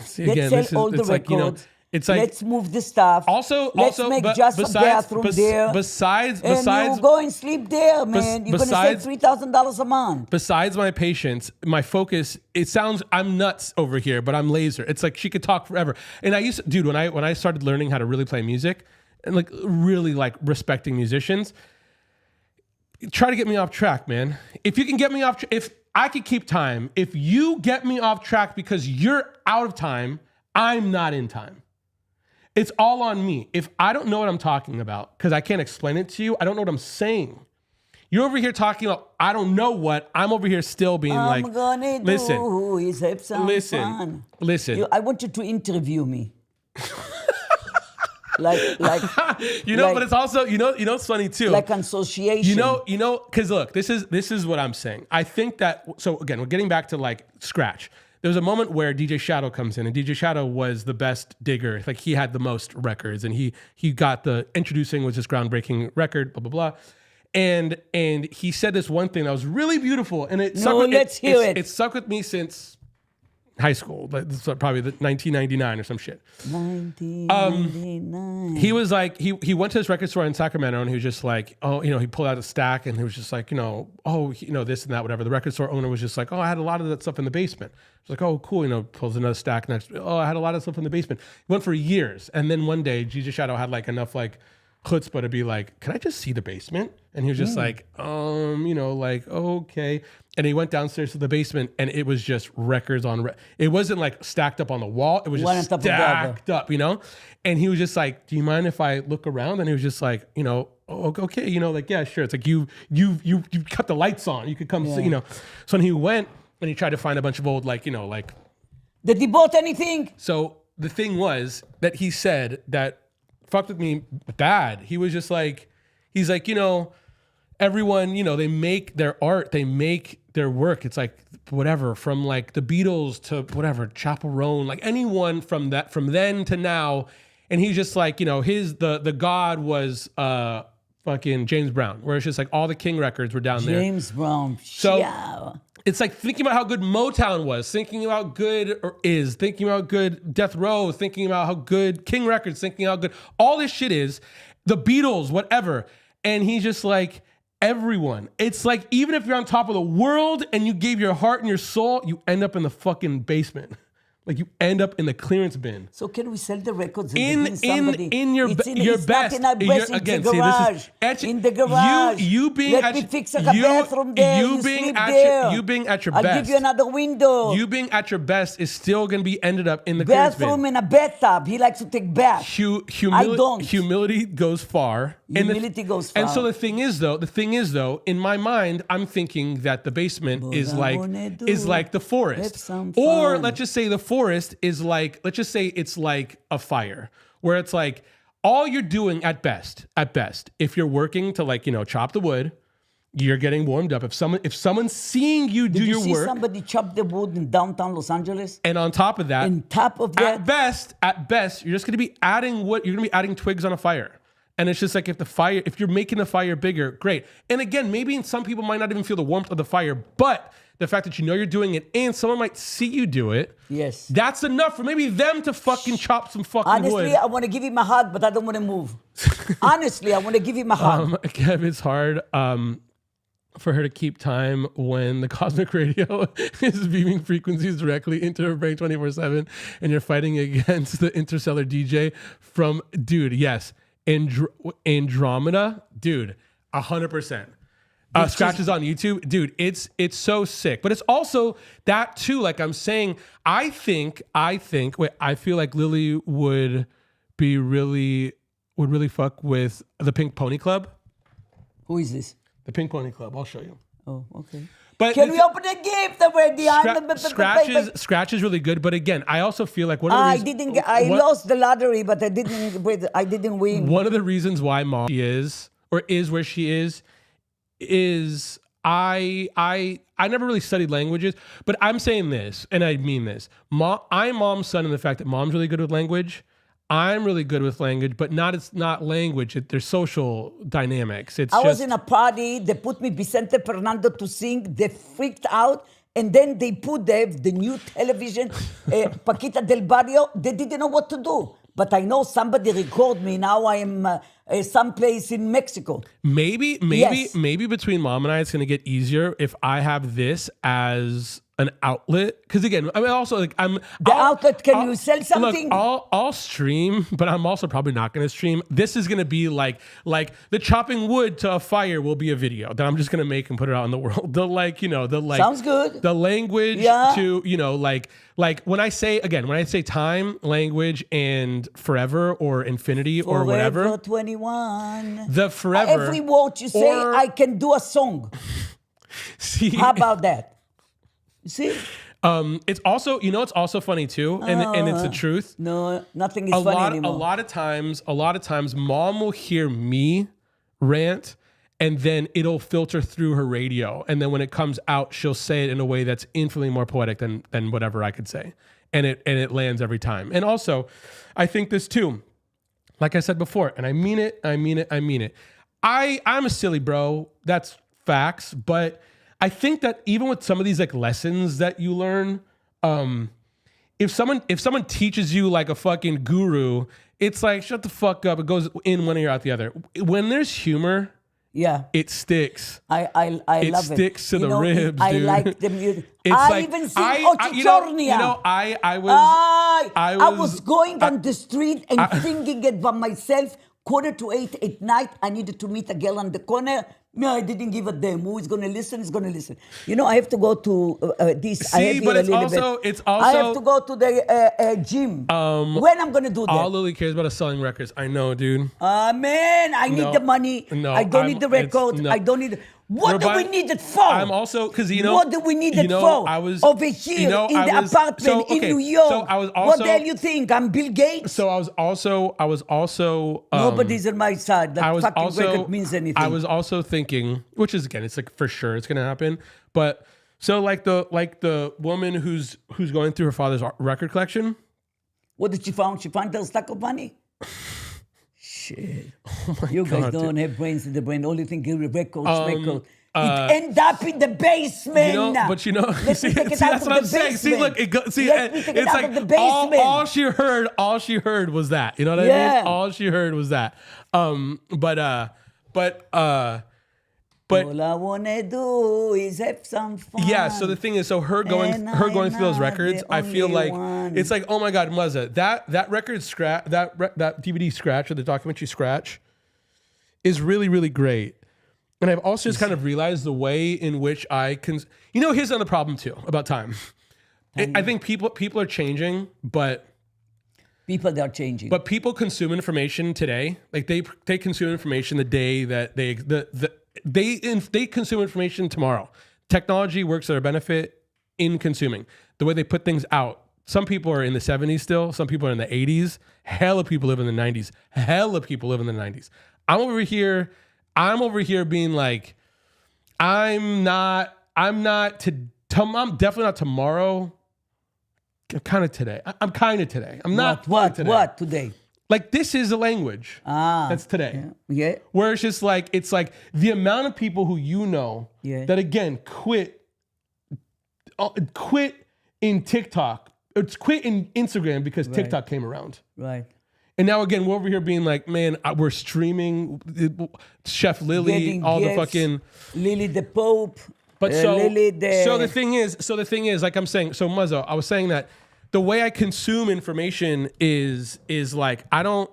See, Let's again, sell this is all the it's like, you know, records. it's like Let's move the stuff. Let's make but just a bathroom there. Besides, and you go and sleep there, man. You're going to save $3,000 a month. Besides my patience, my focus, it sounds, I'm nuts over here, but I'm laser. It's like she could talk forever. And I used to, dude, when I started learning how to really play music and like really like respecting musicians, try to get me off track, man. If you can get me off, if I could keep time, if you get me off track because you're out of time, I'm not in time. It's all on me. If I don't know what I'm talking about, because I can't explain it to you, I don't know what I'm saying. You're over here talking about, I don't know what, I'm over here still being like, I'm gonna listen, do is have some fun. listen. I want you to interview me. like You know, like- but it's also, you know, it's funny too. like association. You know, because look, this is what I'm saying. I think that, so again, we're getting back to like Scratch. there was a moment where DJ Shadow comes in, and DJ Shadow was the best digger. Like he had the most records, and he got the Introducing was this groundbreaking record, blah blah blah. And he said this one thing that was really beautiful, and it stuck it stuck with me since high school, but this was probably the 1999 or some shit. 1999. He was like, he went to this record store in Sacramento, and he was just like, oh, he pulled out a stack, and he was just like, this and that, whatever. The record store owner was just like, oh, I had a lot of that stuff in the basement. It's like, oh, cool, pulls another stack next. Oh, I had a lot of stuff in the basement. He went for years, and then one day, DJ Shadow had like enough like chutzpah to be like, can I just see the basement? And he was just like, okay. And he went downstairs to the basement, and it was just records on. It wasn't like stacked up on the wall. It was just stacked up, And he was just like, do you mind if I look around? And he was just like, oh, okay, yeah, sure. It's like you cut the lights on. You could come see, So when he went and he tried to find a bunch of old, Did he bought anything? So the thing was that he said that fucked with me bad. He was just like, he's like, everyone, they make their art, they make their work. It's like whatever, from like the Beatles to whatever, Chappell Roan, like anyone from then to now. And he's just like, the god was fucking James Brown, where it's just like all the King records were down there. James Brown. So yeah. It's like thinking about how good Motown was, thinking about thinking about good Death Row, thinking about how good King Records, thinking how good all this shit is, the Beatles, whatever. And he's just like, everyone. It's like, even if you're on top of the world and you gave your heart and your soul, you end up in the fucking basement. Like you end up in the clearance bin. So can we sell the records in your it's best? Not in our best. Again, in the garage. In the garage. You being Let me fix a bathroom there. You being there. You being at your I'll best. give you another window. You being at your best is still going to be ended up in the clearance bin. Bathroom and a bathtub. He likes to take baths. I don't. Humility goes far. Humility goes far. And so the thing is though, in my mind, I'm thinking that the basement is like the forest, or let's just say the forest is like, let's just say it's like a fire, where it's like all you're doing at best, if you're working to chop the wood, you're getting warmed up. If someone's seeing you do your work. Did you see somebody chop the wood in downtown Los Angeles? And on top of that, at best, you're just going to be adding wood. You're going to be adding twigs on a fire. And it's just like, if you're making the fire bigger, great. And again, maybe some people might not even feel the warmth of the fire, but the fact that you're doing it and someone might see you do it, yes, that's enough for maybe them to fucking chop some fucking wood. Honestly, I want to give him a hug, but I don't want to move. Honestly, I want to give him a hug. Kev, it's hard for her to keep time when the cosmic radio is beaming frequencies directly into her brain 24/7, and you're fighting against the interstellar DJ from, dude, yes. Andromeda, dude, 100%. Scratches on YouTube, dude, it's so sick. But it's also that too, like I'm saying, I feel like Lily would really fuck with the Pink Pony Club. Who is this? The Pink Pony Club, I'll show you. Oh, okay. But can we open a gift already? Scratch is really good, but again, I also feel like I lost the lottery, but I didn't win. One of the reasons why Mom is where she is I never really studied languages, but I'm saying this, and I mean this. I'm Mom's son in the fact that Mom's really good with language. I'm really good with language, but it's not language. There's social dynamics. I was in a party. They put me Vicente Fernando to sing. They freaked out. And then they put the new television, Paquita del Barrio. They didn't know what to do. But I know somebody recorded me. Now I am someplace in Mexico. Maybe between Mom and I, it's going to get easier if I have this as an outlet. Because again, I mean, also like outlet. Can you sell something? Look, I'll stream, but I'm also probably not going to stream. This is going to be like the chopping wood to a fire will be a video that I'm just going to make and put it out in the world. Sounds good. The language to like when I say time, language, and forever or infinity or whatever. Forever 21. The forever. Every word you say, I can do a song. See, how about that? See? It's also funny too, and it's the truth. No, nothing is funny anymore. A lot of times, Mom will hear me rant, and then it'll filter through her radio, and then when it comes out, she'll say it in a way that's infinitely more poetic than whatever I could say, and it lands every time. And also, I think this too, like I said before, and I mean it. I'm a silly bro. That's facts, but I think that even with some of these like lessons that you learn, if someone teaches you like a fucking guru, it's like shut the fuck up. It goes in one ear out the other. When there's humor, Yeah. it sticks. I love it. It sticks to the ribs, I dude. like the music. It's I like, even sing you know, Ochicchornia. I was going on the street and singing it by myself. 7:45 at night, I needed to meet a girl on the corner. No, I didn't give a damn. Who is going to listen is going to listen. You know, I have to go to this. See, I have but here it's a little also- bit. it's also- I have to go to the gym. When I'm going to do that? All Lily cares about is selling records. I know, dude. Man, I need No, the money. no, I don't need the record. no. I don't need. What We're do we buying- need it for? I'm also because What do we need it for? I was over here in the apartment so, in okay, New York. So I was also, what the hell you think? I'm Bill Gates. So I was also. Nobody's on my side. That I was fucking also. record means anything. I was also thinking, which is again, it's like for sure it's gonna happen. But so like the woman who's going through her father's record collection. What did she find? She found a stack of money. Shit. You guys Oh God, don't have brains in the brain. Only think you records. It end up in the basement. You know, but you know, Let me take it see, out that's of what the I'm saying. See, look, basement. it Let me take it it's out like of the basement. all she heard was that. You know what I Yeah. mean? All she heard was that. All I wanna do is have some fun. Yeah, so the thing is, so her going And through those I'm not records, the I feel only like one. it's like, oh my God, Muzza, that record scratch, that DVD scratch or the documentary scratch is really, really great. And I've also just kind of realized the way in which I can, here's another problem too about time. I think people are changing, but People are changing. But people consume information today. Like they consume information the day that they consume information tomorrow. Technology works to their benefit in consuming. The way they put things out. Some people are in the 70s still. Some people are in the 80s. Hella people live in the 90s. Hella people live in the 90s. I'm over here being like, I'm definitely not tomorrow. I'm kind of today. I'm kind of today. I'm not today. What today? Like this is a language. That's today. Yeah. Where it's like the amount of people who that again quit in TikTok. It's quit in Instagram because TikTok came around. Right. And now again, we're over here being like, man, we're streaming Chef Lily, Getting all gifts, the fucking Lily the Pope. But Lily the so the thing is, like I'm saying, so Muzzo, I was saying that the way I consume information is like I don't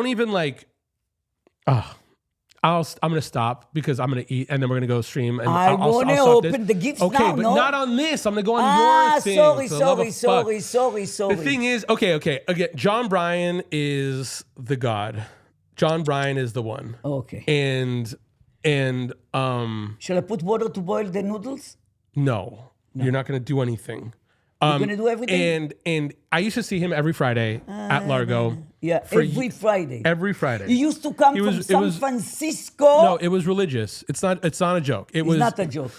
even like. I'm gonna stop because I'm gonna eat and then we're gonna go stream. And I I'll want to stop this. open the gifts okay, now. but No? not on this. I'm gonna go on your thing. Sorry. for the love of fuck. The The thing is, okay. Again, John Bryan is the god. John Bryan is the one. Okay. And Shall I put water to boil the noodles? no, you're not gonna do anything. You're gonna do everything. And I used to see him every Friday at Largo. Yeah, for every Friday. Every Friday. He used to come from San Francisco. No, it was religious. It's not a joke. It was It's not a joke.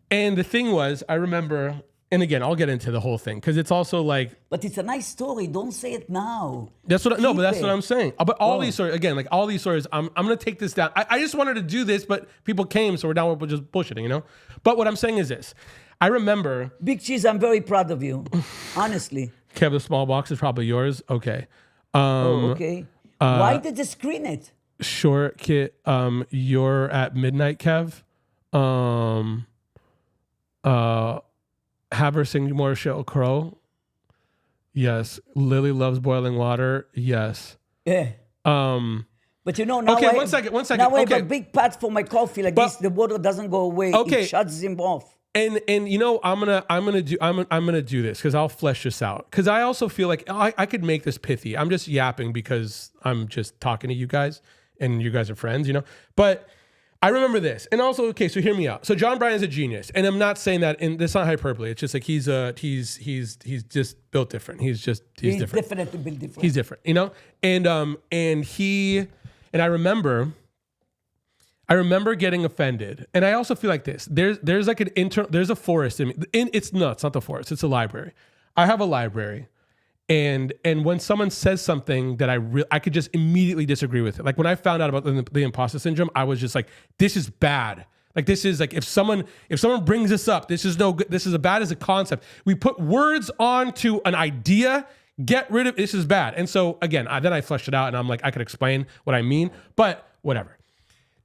And the thing was, I remember, and again, I'll get into the whole thing because it's also like But it's a nice story. Don't say it now. that's what Keep that's it. what I'm saying. But all these stories, again, like all these stories, I'm gonna take this down. I just wanted to do this, but people came, so we're down with just bullshitting, But what I'm saying is this: I remember Big Cheese, I'm very proud of you. Honestly. Kev, the small box is probably yours. Okay. Okay. Why did they screen it? Short Kit, you're at midnight, Kev. Have her sing more Sheryl Crow. Yes. Lily loves boiling water. Yes. Yeah. But now Okay, one second. Now I Okay. have a big pot for my coffee like But- this. The water doesn't go away. Okay. It shuts him off. And I'm gonna do this because I'll flesh this out because I also feel like I could make this pithy. I'm just yapping because I'm just talking to you guys and you guys are friends, But I remember this, and also okay. So hear me out. So John Bryan is a genius, and I'm not saying that, and that's not hyperbole. It's just like he's just built different. He's different. Definitely built different. He's different, And I remember I remember getting offended, and I also feel like this. There's like there's a forest in me. It's not the forest. It's a library. I have a library, and when someone says something that I could just immediately disagree with it. Like when I found out about the imposter syndrome, I was just like, this is bad. Like this is like if someone brings this up, this is no good. This is as bad as a concept. We put words onto an idea. Get rid of this is bad. And so again, then I fleshed it out, and I'm like, I could explain what I mean, but whatever.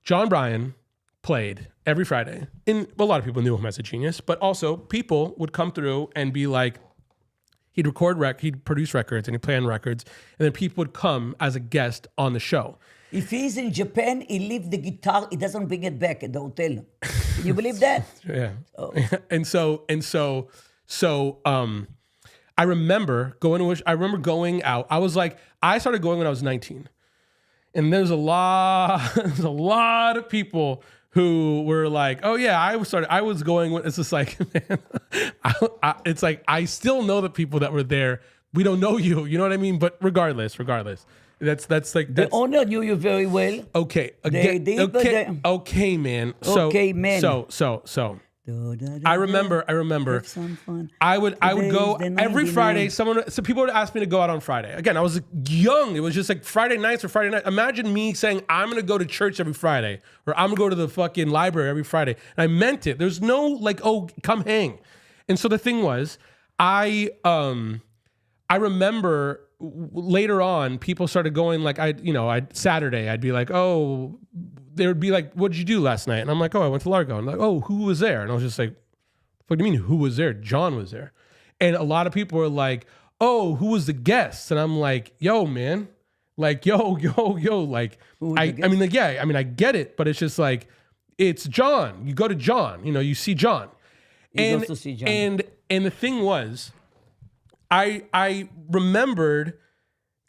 John Bryan played every Friday, and a lot of people knew him as a genius, but also people would come through and be like, he'd produce records, and he'd play on records, and then people would come as a guest on the show. If he's in Japan, he leaves the guitar, he doesn't bring it back at the hotel. Can you believe that? Yeah. Oh. And so I remember going out. I started going when I was 19. And there's a lot of people who were like, oh yeah, I was going when it's just like, man, it's like, I still know the people that were there. We don't know you. You know what I mean? But regardless, that's like, the owner knew you very well. Okay. Okay, man. Okay, man. So I remember I would go every Friday. Some people would ask me to go out on Friday. Again, I was young. It was just like Friday nights or Friday night. Imagine me saying I'm going to go to church every Friday, or I'm going to go to the fucking library every Friday. And I meant it. There's no like, oh, come hang. And so the thing was, I remember later on, people started going like, Saturday, I'd be like, oh, they would be like, what did you do last night? And I'm like, oh, I went to Largo. And like, oh, who was there? And I was just like, what do you mean, who was there? John was there. And a lot of people were like, oh, who was the guest? And I'm like, yo, man, like, yo, like, I get it, but it's just like, it's John. You go to John, you see John. You go to see John. And the thing was, I remembered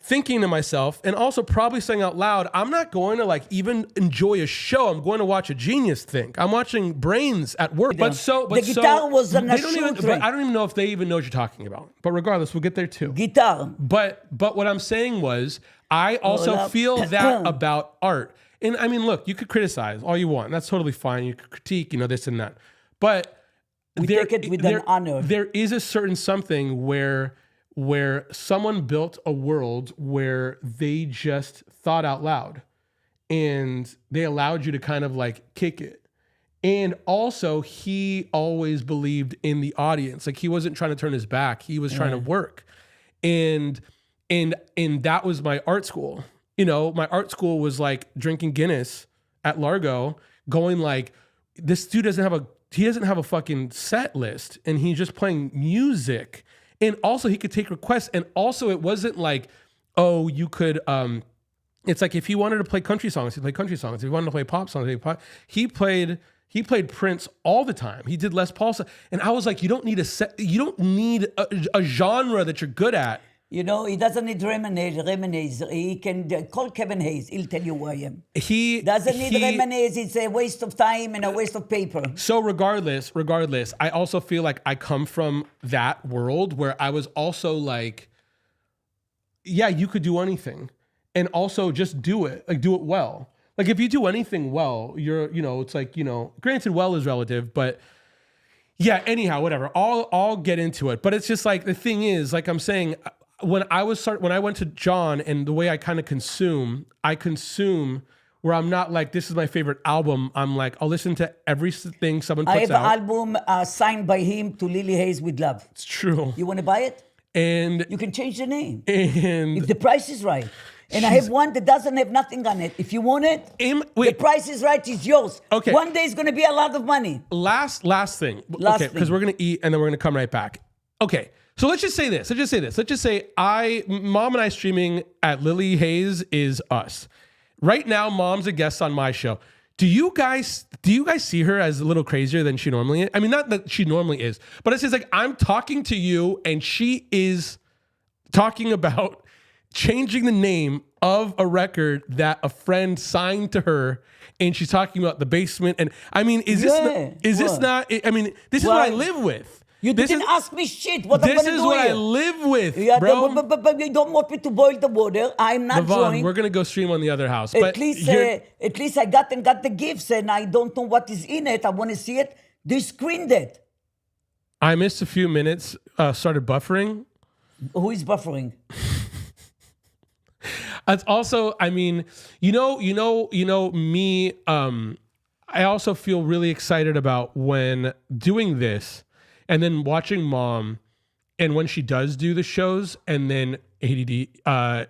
thinking to myself, and also probably saying out loud, I'm not going to like even enjoy a show. I'm going to watch a genius think. I'm watching brains at work. Yeah. The guitar was an I don't even know if they even know what you're talking about. But regardless, we'll get there too. Guitar. But what I'm saying was, I also feel that about art. And I mean, look, you could criticize all you want. That's totally fine. You could critique, this and that. But we take it with an honor. There is a certain something where someone built a world where they just thought out loud, and they allowed you to kind of like kick it. And also, he always believed in the audience. Like, he wasn't trying to turn his back. He was trying to work. And that was my art school. My art school was like drinking Guinness at Largo, going like, this dude doesn't have a fucking set list, and he's just playing music. And also he could take requests. And also it wasn't like, oh, you could, it's like if he wanted to play country songs, he'd play country songs. If he wanted to play pop songs, he'd play pop. He played Prince all the time. He did Les Paul. And I was like, you don't need a genre that you're good at. He doesn't need Reminisce. He can call Kevin Hayes. He'll tell you who I am. He doesn't need Reminisce. It's a waste of time and a waste of paper. So regardless, I also feel like I come from that world where I was also like, yeah, you could do anything. And also just do it. Like, do it well. Like, if you do anything well, it's like, granted, well is relative, but yeah, anyhow, whatever. I'll get into it. But it's just like, the thing is, like I'm saying, when I went to John, and the way I kind of consume where I'm not like, this is my favorite album. I'm like, I'll listen to everything someone puts out. I have an album signed by him to Lily Hayes with love. It's true. You want to buy it? And you can change the name. And if the price is right. And I have one that doesn't have nothing on it. If you want it, the price is right, it's yours. Okay. One day it's going to be a lot of money. Last thing. Because we're going to eat and then we're going to come right back. Okay. So let's just say this. Let's just say Mom and I streaming at Lily Hayes is us. Right now, Mom's a guest on my show. Do you guys see her as a little crazier than she normally is? I mean, not that she normally is, but it's just like, I'm talking to you and she is talking about changing the name of a record that a friend signed to her, and she's talking about the basement. And I mean, this is what I live with. You This didn't is- ask me shit. What I'm This gonna is do what here? I live with, Yeah, bro. but you don't want me to boil the water. I'm not Levon, joining. we're gonna go stream on the other house. At But least I got the gifts, and I don't know what is in it. I want to see it. They screened it. I missed a few minutes. Started buffering. Who is buffering? It's also, I mean, me. I also feel really excited about when doing this, and then watching Mom, and when she does do the shows, and then ADD.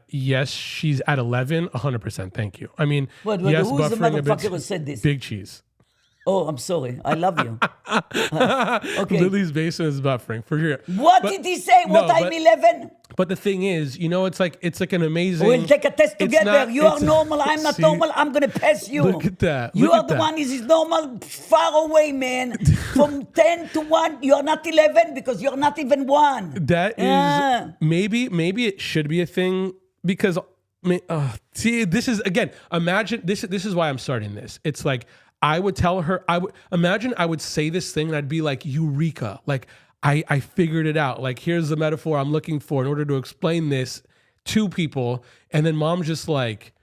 Yes, she's at 11, 100%. Thank you. I mean, Wait, yes, who's the buffering a bit. motherfucker who said this? Big Cheese. Oh, I'm sorry. I love you. Okay. Lily's basement is buffering for sure. What did he say? No, I'm but- 11? But the thing is, it's like an amazing. We'll take a test it's together. not- You are it's- normal. I'm not See? normal. I'm going to pass you. Look at that. You Look are at the that. one who is normal, far away, man. From 10 to 1, you're not 11 because you're not even 1. That is Yeah. maybe it should be a thing because see, this is again. Imagine this. This is why I'm starting this. It's like I would tell her. I would say this thing and I'd be like, Eureka! Like I figured it out. Like here's the metaphor I'm looking for in order to explain this to people. And then Mom's just like,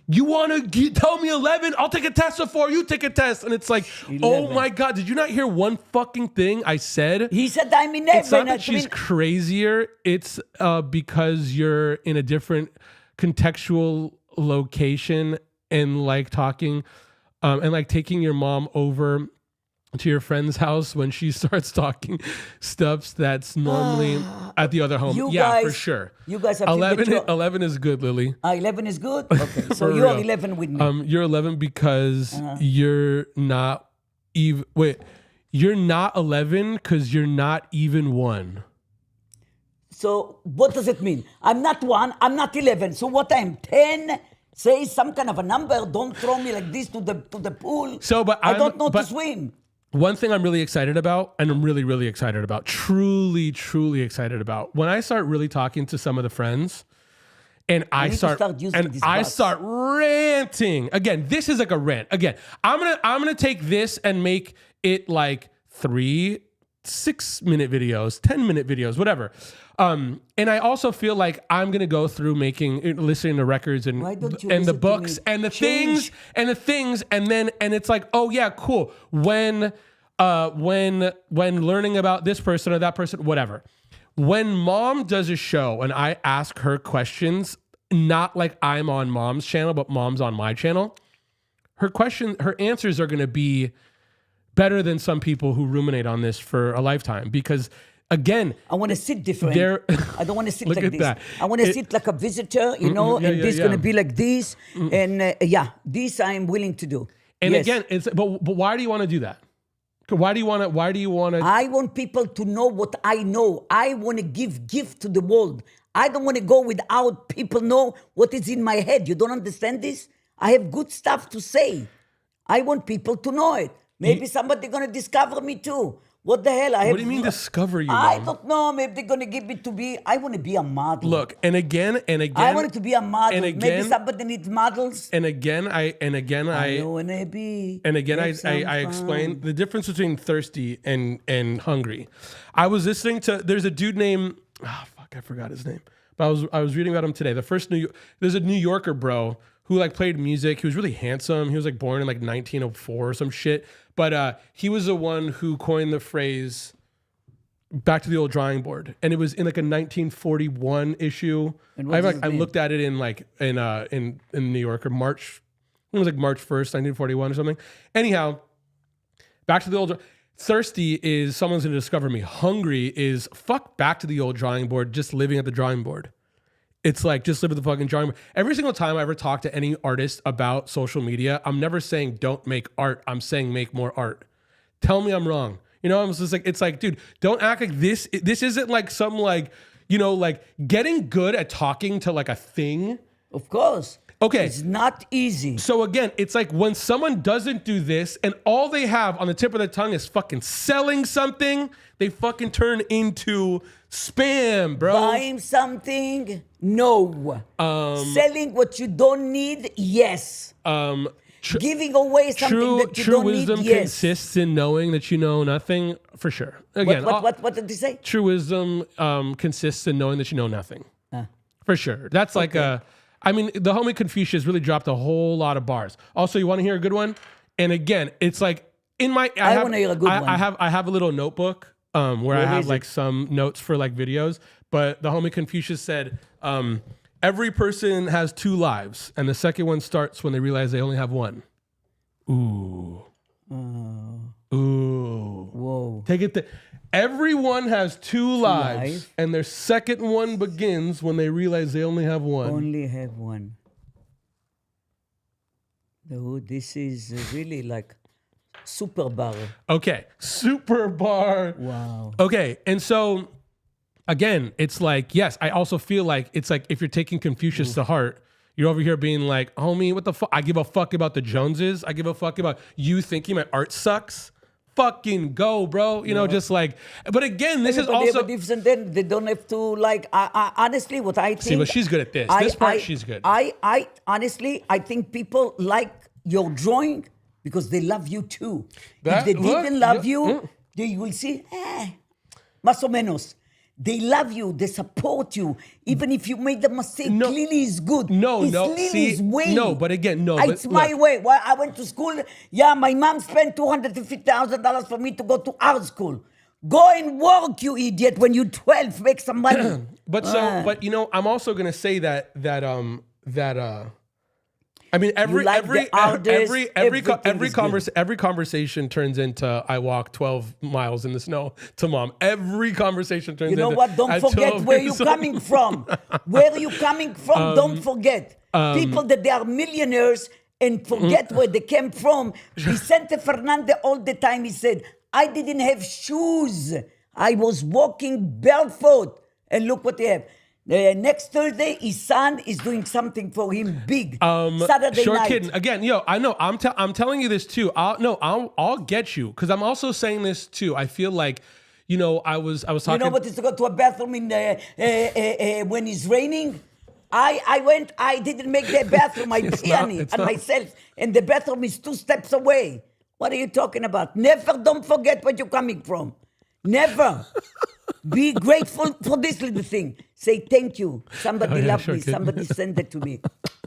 you want to tell me 11? I'll take a test before you take a test. And it's like, oh 11. my God, did you not hear one fucking thing I said? He said I'm 11. It's not that I she's mean, crazier. It's because you're in a different contextual location and like talking and like taking your mom over to your friend's house when she starts talking stuff that's normally at the other home. You Yeah, for guys- sure. you guys have 11, to 11 is good, Lily. 11 is good? Okay, so For you are real. 11 with me. You're 11 because you're not even. Wait, you're not 11 because you're not even 1. So what does it mean? I'm not 1, I'm not 11. So what I'm 10? Say some kind of a number. Don't throw me like this to the pool. So, but I don't know but to swim. One thing I'm really excited about, and I'm really, really excited about, truly, truly excited about, when I start really talking to some of the friends, and I need to start using these bots. start ranting. Again, this is like a rant. Again, I'm gonna take this and make it like 3 6-minute videos, 10-minute videos, whatever. And I also feel like I'm gonna go through listening to records and Why don't you and the listen to books me? and the Change. things, and it's like, oh yeah, cool. When learning about this person or that person, whatever. When Mom does a show and I ask her questions, not like I'm on Mom's channel, but Mom's on my channel, her answers are gonna be better than some people who ruminate on this for a lifetime. Because again, I want to sit different. I don't want to sit Look like at this. that. I want to sit like a visitor, yeah, and this yeah. going to be like this. And this I am willing to do. and Yes. again, but why do you want to do that? Why do you want to? I want people to know what I know. I want to give gift to the world. I don't want to go without people know what is in my head. You don't understand this? I have good stuff to say. I want people to know it. Maybe somebody going to discover me too. What the hell? What do you mean discover you, I Mom? don't know. Maybe they're going to give me to be. I want to be a model. Look, and again, I wanted to be a model. and Maybe again- somebody needs models. I I wanna be. Have some I fun. explained the difference between thirsty and hungry. I was listening to there's a dude named I forgot his name. But I was reading about him today. There's a New Yorker bro who like played music. He was really handsome. He was like born in like 1904 or some shit. But he was the one who coined the phrase back to the old drawing board. And it was in like a 1941 issue. And what does it I mean? looked at it in like in New York or March. It was like March 1st, 1941 or something. Anyhow, back to the old. Thirsty is someone's going to discover me. Hungry is fuck back to the old drawing board, just living at the drawing board. It's like, just live at the fucking drawing board. Every single time I ever talk to any artist about social media, I'm never saying don't make art. I'm saying make more art. Tell me I'm wrong. I'm just like, it's like, dude, don't act like this. This isn't like some like, like getting good at talking to like a thing. Of course. Okay. It's not easy. So again, it's like when someone doesn't do this and all they have on the tip of their tongue is fucking selling something, they fucking turn into spam, bro. Buying something? No. Selling what you don't need? Yes. giving away something that you true don't wisdom need. Yes. consists in knowing that you know nothing, for sure. Again, What did they say? true wisdom consists in knowing that you know nothing. For sure. That's like the homie Confucius really dropped a whole lot of bars. Also, you want to hear a good one? And again, it's like I want to hear a good one. I have a little notebook where I have is like some notes for like videos. But the homie Confucius said, every person has 2 lives, and the second one starts when they realize they only have one. Ooh. Ooh. Whoa. Take it. Everyone has 2 lives, and their second one begins when they realize they only have one. Only have one. No, this is really like super bar. Okay, super bar. Wow. Okay, and so again, it's like, yes, I also feel like it's like if you're taking Confucius to heart, you're over here being like, homie, what the fuck? I give a fuck about the Joneses. I give a fuck about you thinking my art sucks. Fucking go, bro. You know, just like, but again, this is also. But then they don't have to like. Honestly, what I think. See, but she's good at this. This part, she's good. I honestly, I think people like your drawing because they love you too. If they didn't love you, they will see, más o menos. They love you. They support you. Even if you made the mistake, Lily is good. Lily's way. No, but again, no. It's my way. Well, I went to school. Yeah, my mom spent $250,000 for me to go to art school. Go and work, you idiot. When you're 12, make some money. But you know, I'm also gonna say that I mean, every conversation turns into I walk 12 miles in the snow to mom. Every conversation turns into. You know what? Don't forget where you're coming from. Where you coming from? Don't forget. People that they are millionaires and forget where they came from. Vicente Fernandez all the time he said, "I didn't have shoes. I was walking barefoot, and look what they have." Next Thursday, his son is doing something for him big. Saturday night. Kidding. Again, I know. I'm telling you this too. I'll get you because I'm also saying this too. I feel like, I was talking. You know what is to go to a bathroom in when it's raining? I didn't make the bathroom. I peed myself, and the bathroom is 2 steps away. What are you talking about? Never. Don't forget where you're coming from. Never. Be grateful for this little thing. Say thank you. Somebody loved me. Somebody sent it to me.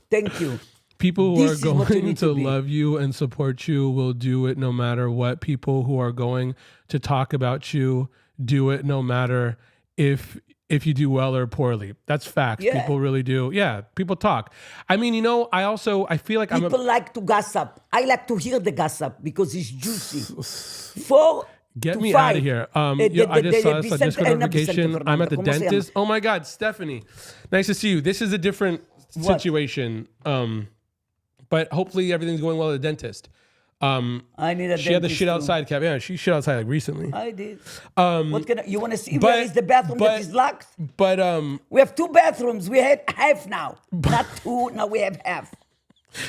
Thank you. People who are going to love you and support you will do it no matter what. People who are going to talk about you do it no matter if you do well or poorly. That's facts. Yeah. People really do. Yeah, people talk. I mean, I feel like people like to gossip. I like to hear the gossip because it's juicy. Get me out of here. I just saw a Discord notification. I'm at the dentist. Oh my God, Stephanie. Nice to see you. This is a different situation. But hopefully everything's going well at the dentist. I need a She had the shit outside, Cap. Yeah, she shit outside like recently. I did. You want to see where is the bathroom that is locked? But we have 2 bathrooms. We have half now. Not 2, now we have half.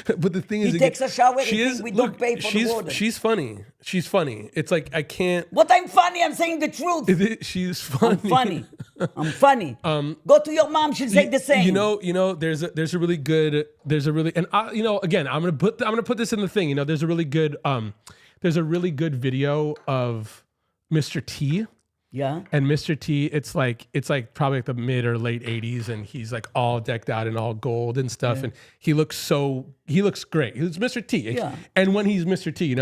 But the thing is, he takes a shower. We don't pay for the water. She's funny. She's funny. It's like I can't. What I'm funny? I'm saying the truth. She's funny. I'm funny. Go to your mom. She'll say the same. There's a really good. Again, I'm gonna put this in the thing. There's a really good video of Mr. T. Yeah. And Mr. T, it's like probably like the mid or late 80s, and he's like all decked out in all gold and stuff, and he looks great. He's Mr. T. Yeah. And when he's Mr. T,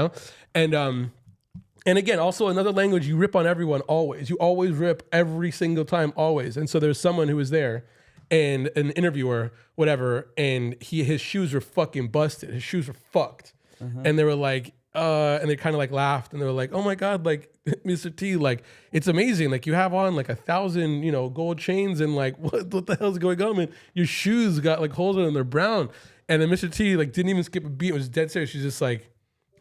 and again, also another language, you rip on everyone always. You always rip every single time, always. And so there's someone who was there, and an interviewer, whatever, and his shoes were fucking busted. His shoes were fucked. And they were like, and they kind of like laughed, and they were like, "Oh my God, like Mr. T, like it's amazing. Like you have on like 1,000, gold chains, and like what the hell's going on, man? Your shoes got like holes in them, they're brown." And then Mr. T like didn't even skip a beat. It was dead serious. She's just like,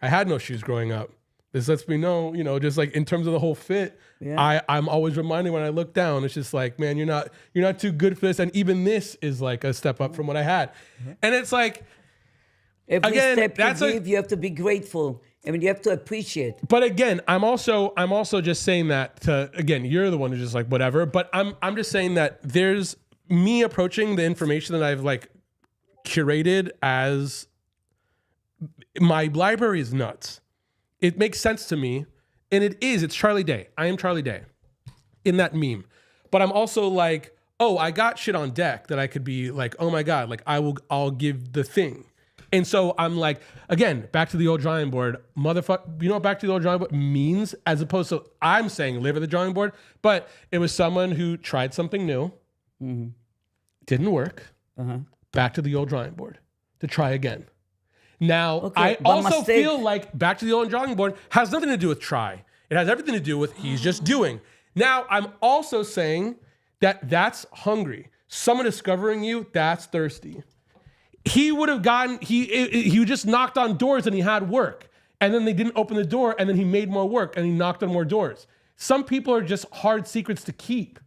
"I had no shoes growing up. This lets me know, just like in terms of the whole fit, I'm always reminded when I look down, it's just like, man, you're not too good for this, and even this is like a step up from what I had." And it's like. Every step you give, you have to be grateful. I mean, you have to appreciate. But again, I'm also just saying that you're the one who's just like whatever. But I'm just saying that there's me approaching the information that I've like curated as my library is nuts. It makes sense to me. And it's Charlie Day. I am Charlie Day in that meme. But I'm also like, oh, I got shit on deck that I could be like, oh my God, like I'll give the thing. And so I'm like, again, back to the old drawing board, motherfucker. You know what back to the old drawing board means? As opposed to I'm saying live at the drawing board, but it was someone who tried something new, didn't work, back to the old drawing board to try again. Now, I also feel like back to the old drawing board has nothing to do with try. It has everything to do with he's just doing. Now, I'm also saying that that's hungry. Someone discovering you, that's thirsty. He would have gotten, he just knocked on doors and he had work. And then they didn't open the door and then he made more work and he knocked on more doors. Some people are just hard secrets to keep.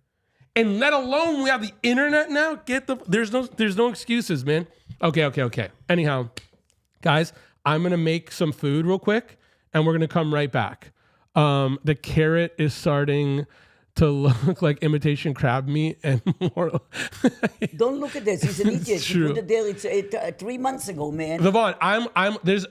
And let alone we have the internet now. There's no excuses, man. Okay. Anyhow, guys, I'm gonna make some food real quick and we're gonna come right back. The carrot is starting to look like imitation crab meat and more. Don't look at this. He's an idiot. True. You put it there. It's 3 months ago, man. Vaughn, there's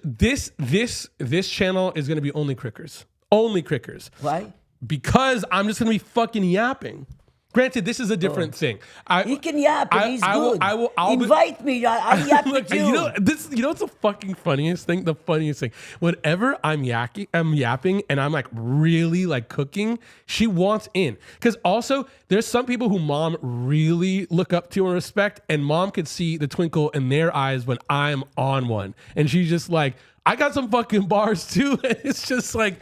this channel is gonna be only crickers. Only crickers. Why? Because I'm just gonna be fucking yapping. Granted, this is a different thing. He can yap, and he's good. I'll invite me. I'll yap with you. You know what's the fucking funniest thing? The funniest thing. Whenever I'm yapping and I'm like really like cooking, she wants in. Because also there's some people who mom really look up to and respect, and mom could see the twinkle in their eyes when I'm on one. And she's just like, I got some fucking bars too. It's just like,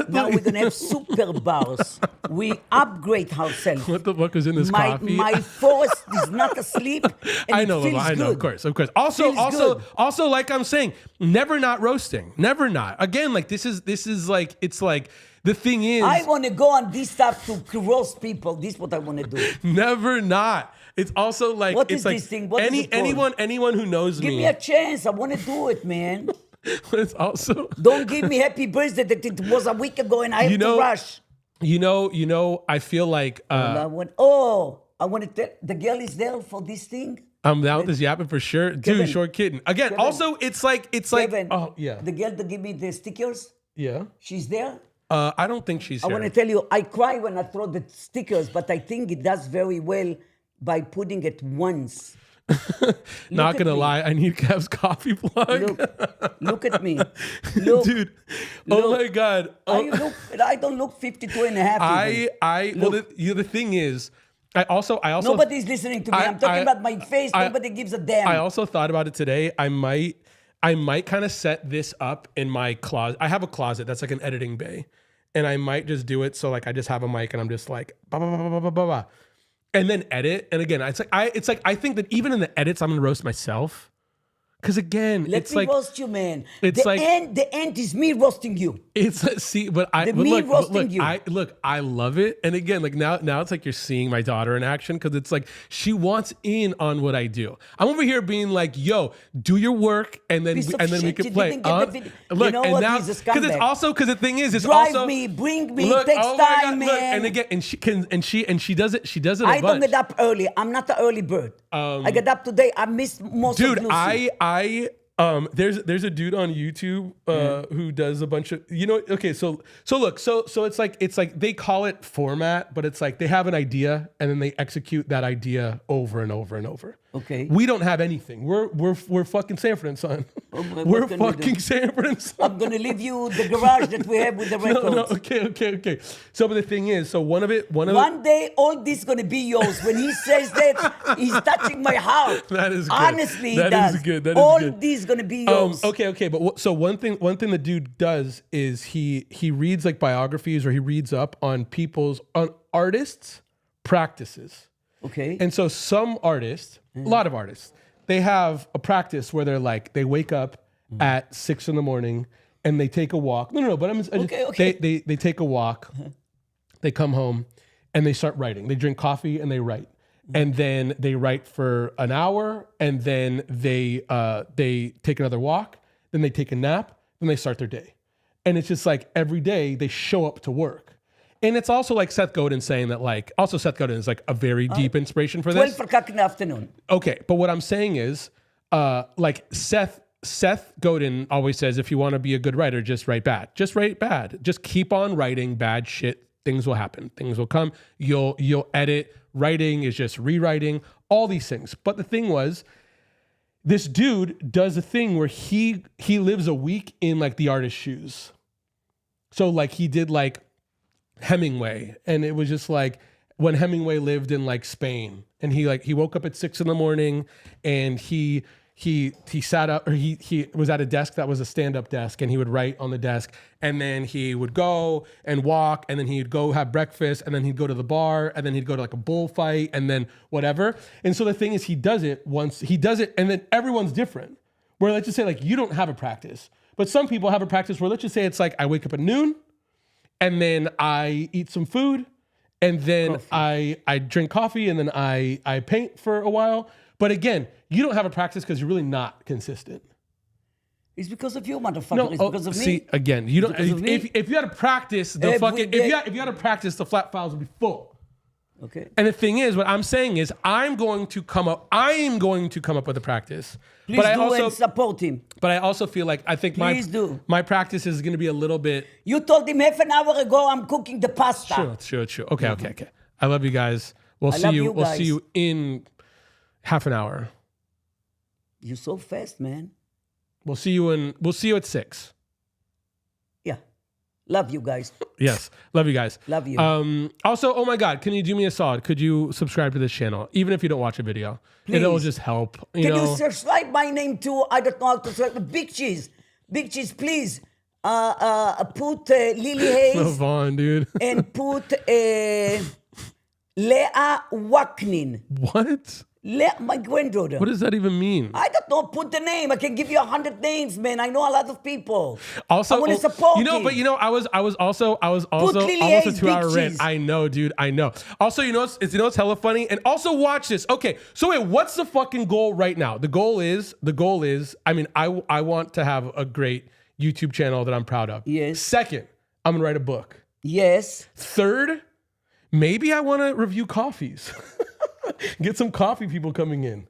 now we're gonna have super bars. We upgrade ourselves. What the fuck is in this coffee? My force is not asleep. And I know, of course. Also, like I'm saying, never not roasting. Never not. Again, like this is like, it's like, the thing is, I want to go on this stuff to roast people. This is what I want to do. Never not. It's also like, What it's is like this thing? What is it called? anyone who knows Give me a chance. I want to do it, man. But it's also, Don't give me happy birthday that it was a week ago and I have to rush. You know, I feel like I want to tell the girl is there for this thing. I'm down with this yapping for sure. Dude, Kevin. short kitten. Again, Kevin. also it's like Kevin, oh yeah. The girl that give me the stickers, Yeah. she's there. I don't think she's I here. want to tell you, I cry when I throw the stickers, but I think it does very well by putting it once. Not gonna me. lie, I need Kev's coffee plug. Look at me. Look, Dude. Oh my God. Oh. I don't look 52 and a half. even. Well, the thing is, I also Nobody's listening to me. I'm talking about my face. Nobody gives a damn. I also thought about it today. I might kind of set this up in my closet. I have a closet that's like an editing bay, and I might just do it so like I just have a mic and I'm just like bah, bah, bah, bah, bah, bah, bah, and then edit. And again, it's like I think that even in the edits I'm gonna roast myself. Because again, Let it's me like roast you, man. it's the like- end is me roasting you. it's see, but I love it. And again, like now it's like you're seeing my daughter in action because it's like she wants in on what I do. I'm over here being like, "Yo, do your work, and then we shit, can you play." didn't get the video. Look, You know and what? now He's a because it's scumbag. also because the thing is, it's Drive also me, bring me, look, takes oh my time, God, man. look, and again, and she does it. She does it. I don't get up early. I'm not an early bird. I get up today. I missed most of Dude, Lucy. There's a dude on YouTube who does a bunch of okay, so it's like they call it format, but it's like they have an idea and then they execute that idea over and over and over. Okay. We don't have anything. We're fucking Sanford and Son. what We're can we do? fucking Sanford and Son. I'm gonna leave you the garage that we have with the records. No, okay. So but the thing is, so one One day, all this gonna be yours. When he says that, he's touching my heart. That is good. Honestly, That he is does. good. That is all good. this gonna be yours. Okay, but so one thing the dude does is he reads like biographies or he reads up on artists' practices. Okay. And so some artists, a lot of artists, they have a practice where they're like they wake up at 6 a.m. and they take a walk. No, but Okay. They take a walk, they come home, and they start writing. They drink coffee and they write. And then they write for an hour, and then they take another walk, then they take a nap, then they start their day. And it's just like every day they show up to work. And it's also like Seth Godin saying that Seth Godin is like a very deep inspiration for 12 this. o'clock in the afternoon. Okay, but what I'm saying is like Seth Seth Godin always says, if you want to be a good writer, just write bad. Just write bad. Just keep on writing bad shit. Things will happen. Things will come. You'll edit. Writing is just rewriting. All these things. But the thing was, this dude does a thing where he lives a week in like the artist's shoes. So like he did like Hemingway, and it was just like when Hemingway lived in like Spain, and he woke up at 6 a.m. and he sat up, or he was at a desk that was a stand-up desk, and he would write on the desk, and then he would go and walk, and then he'd go have breakfast, and then he'd go to the bar, and then he'd go to like a bullfight, and then whatever. And so the thing is, he does it, and then everyone's different. Where let's just say like you don't have a practice, but some people have a practice where let's just say it's like I wake up at noon, and then I eat some food, and then I drink coffee, and then I paint for a while. But again, you don't have a practice because you're really not consistent. It's because of you, motherfucker. No, It's because of me. see, again, you don't. Because of me. If you had a practice, the Every fucking day. if you had a practice, the flat files would be full. Okay. And the thing is, what I'm saying is, I'm going to come up with a practice. Please but I do also and support him. But I also feel like I think Please do. my practice is going to be a little bit. You told him half an hour ago I'm cooking the pasta. Sure. Okay. I love you guys. We'll see love you. you We'll guys. see you in half an hour. You're so fast, man. We'll see you at 6. Yeah. Love you guys. Yes. Love you guys. Love you. Also, oh my God, can you do me a solid? Could you subscribe to this channel? Even if you don't watch a video. It'll Please. just help. Can you subscribe my name too? I don't know how to say Big Cheese. Big Cheese, please. Put Lily Hayes Vaughn, dude. and put Leah Waknin. What? My granddaughter. What does that even mean? I don't know. Put the name. I can give you 100 names, man. I know a lot of people. Also, I want to support you know, him. but you know, I was also Lily almost a Hayes, 2-hour Big rant. Cheese. I know, dude. I know. Also, you know what's hella funny? And also watch this. Okay, so wait, what's the fucking goal right now? The goal is, I mean, I want to have a great YouTube channel that I'm proud of. Yes. Second, I'm gonna write a book. Yes. Third, maybe I want to review coffees. Get some coffee people coming in.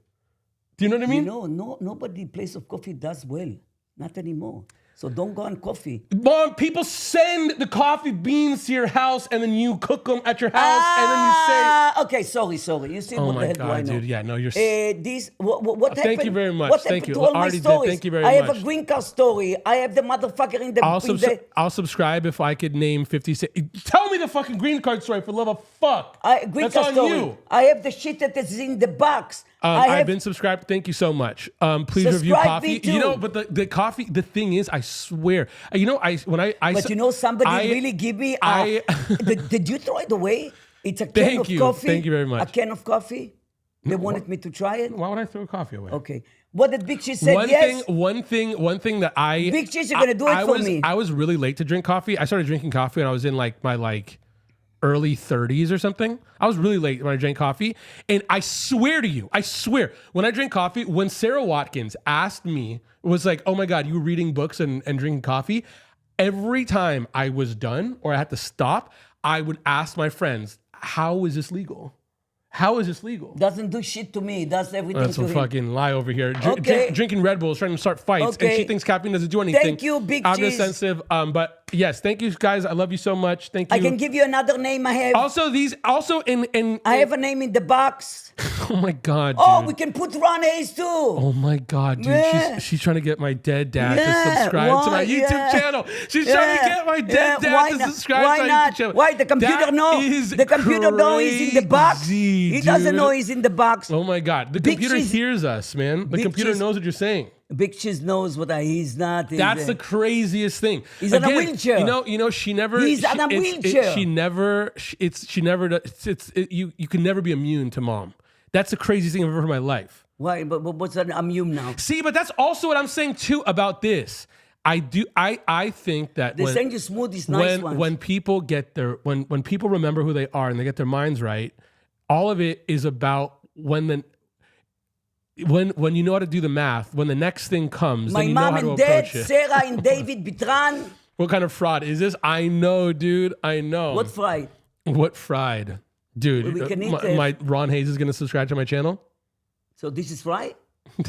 Do you know what I mean? You know, nobody place of coffee does well. Not anymore. So don't go on coffee. Mom, people send the coffee beans to your house and then you cook them at your house and then you say, Okay, sorry. You see oh what the my hell do I God, know? dude. Yeah, no, you're... What happened? Thank you very much. What Thank happened you. to all my Already did. stories? Thank you very I have much. a green card story. I have the motherfucker in the... I'll subscribe if I could name 56. Tell me the fucking green card story for love of fuck. green That's card on story. you. I have the shit that is in the box. I've been subscribed. Thank you so much. Please review Subscribe coffee. me too. You know, but the coffee, the thing is, I swear, But you know, somebody really give me... did you throw it away? It's a can of coffee. Thank you very much. A can of coffee. They wanted me to try it. Why would I throw coffee away? Okay. What did Big Cheese say? Yes. One thing that I... Big Cheese, you're gonna do it for me. I was really late to drink coffee. I started drinking coffee when I was in like my early 30s or something. I was really late when I drank coffee. And I swear to you, when I drink coffee, when Sarah Watkins asked me, was like, oh my God, you were reading books and drinking coffee. Every time I was done or I had to stop, I would ask my friends, how is this legal? How is this legal? Doesn't do shit to me. Does everything That's to a him. fucking lie over here. Okay. Drinking Red Bulls, trying to start fights, and Okay. she thinks caffeine doesn't do anything. Thank you, Big I'm Cheese. just sensitive. But yes, thank you guys. I love you so much. Thank you. I can give you another name I have. Also in I have a name in the box. oh my God, dude. Oh, we can put Ron Hayes too. Oh my God, dude. Yeah. She's trying to get my dead dad Yeah, to subscribe to my why? YouTube Yeah. channel. She's trying to get my dead dad Why to not? subscribe Why to my not? YouTube channel. Why? The computer That know. is The computer know he's in the box. crazy, He doesn't dude. know he's in the box. Oh my God. The Big computer Cheese- hears us, man. The Big computer Cheese- knows what you're saying. Big Cheese knows what he's not. That's the craziest thing. He's in a wheelchair. You know, she never. He's in a wheelchair. She never. She never. You can never be immune to mom. That's the craziest thing I've ever heard in my life. Why? But what's that? I'm you now. See, but that's also what I'm saying too about this. I think that They send you smoothies, nice ones. when people get their when people remember who they are and they get their minds right, all of it is about when you know how to do the math, when the next thing comes, My then you know mom how to and dad, approach it. Sarah and David Bitran. What kind of fraud is this? I know, dude. I know. What fried? What fried? Dude, We can eat my Ron Hayes is going to subscribe to my channel. So this is fried?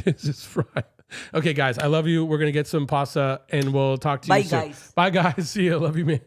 This is fried. Okay, guys, I love you. We're going to get some pasta and we'll talk to Bye, you soon. guys. Bye, guys. See you. Love you, man.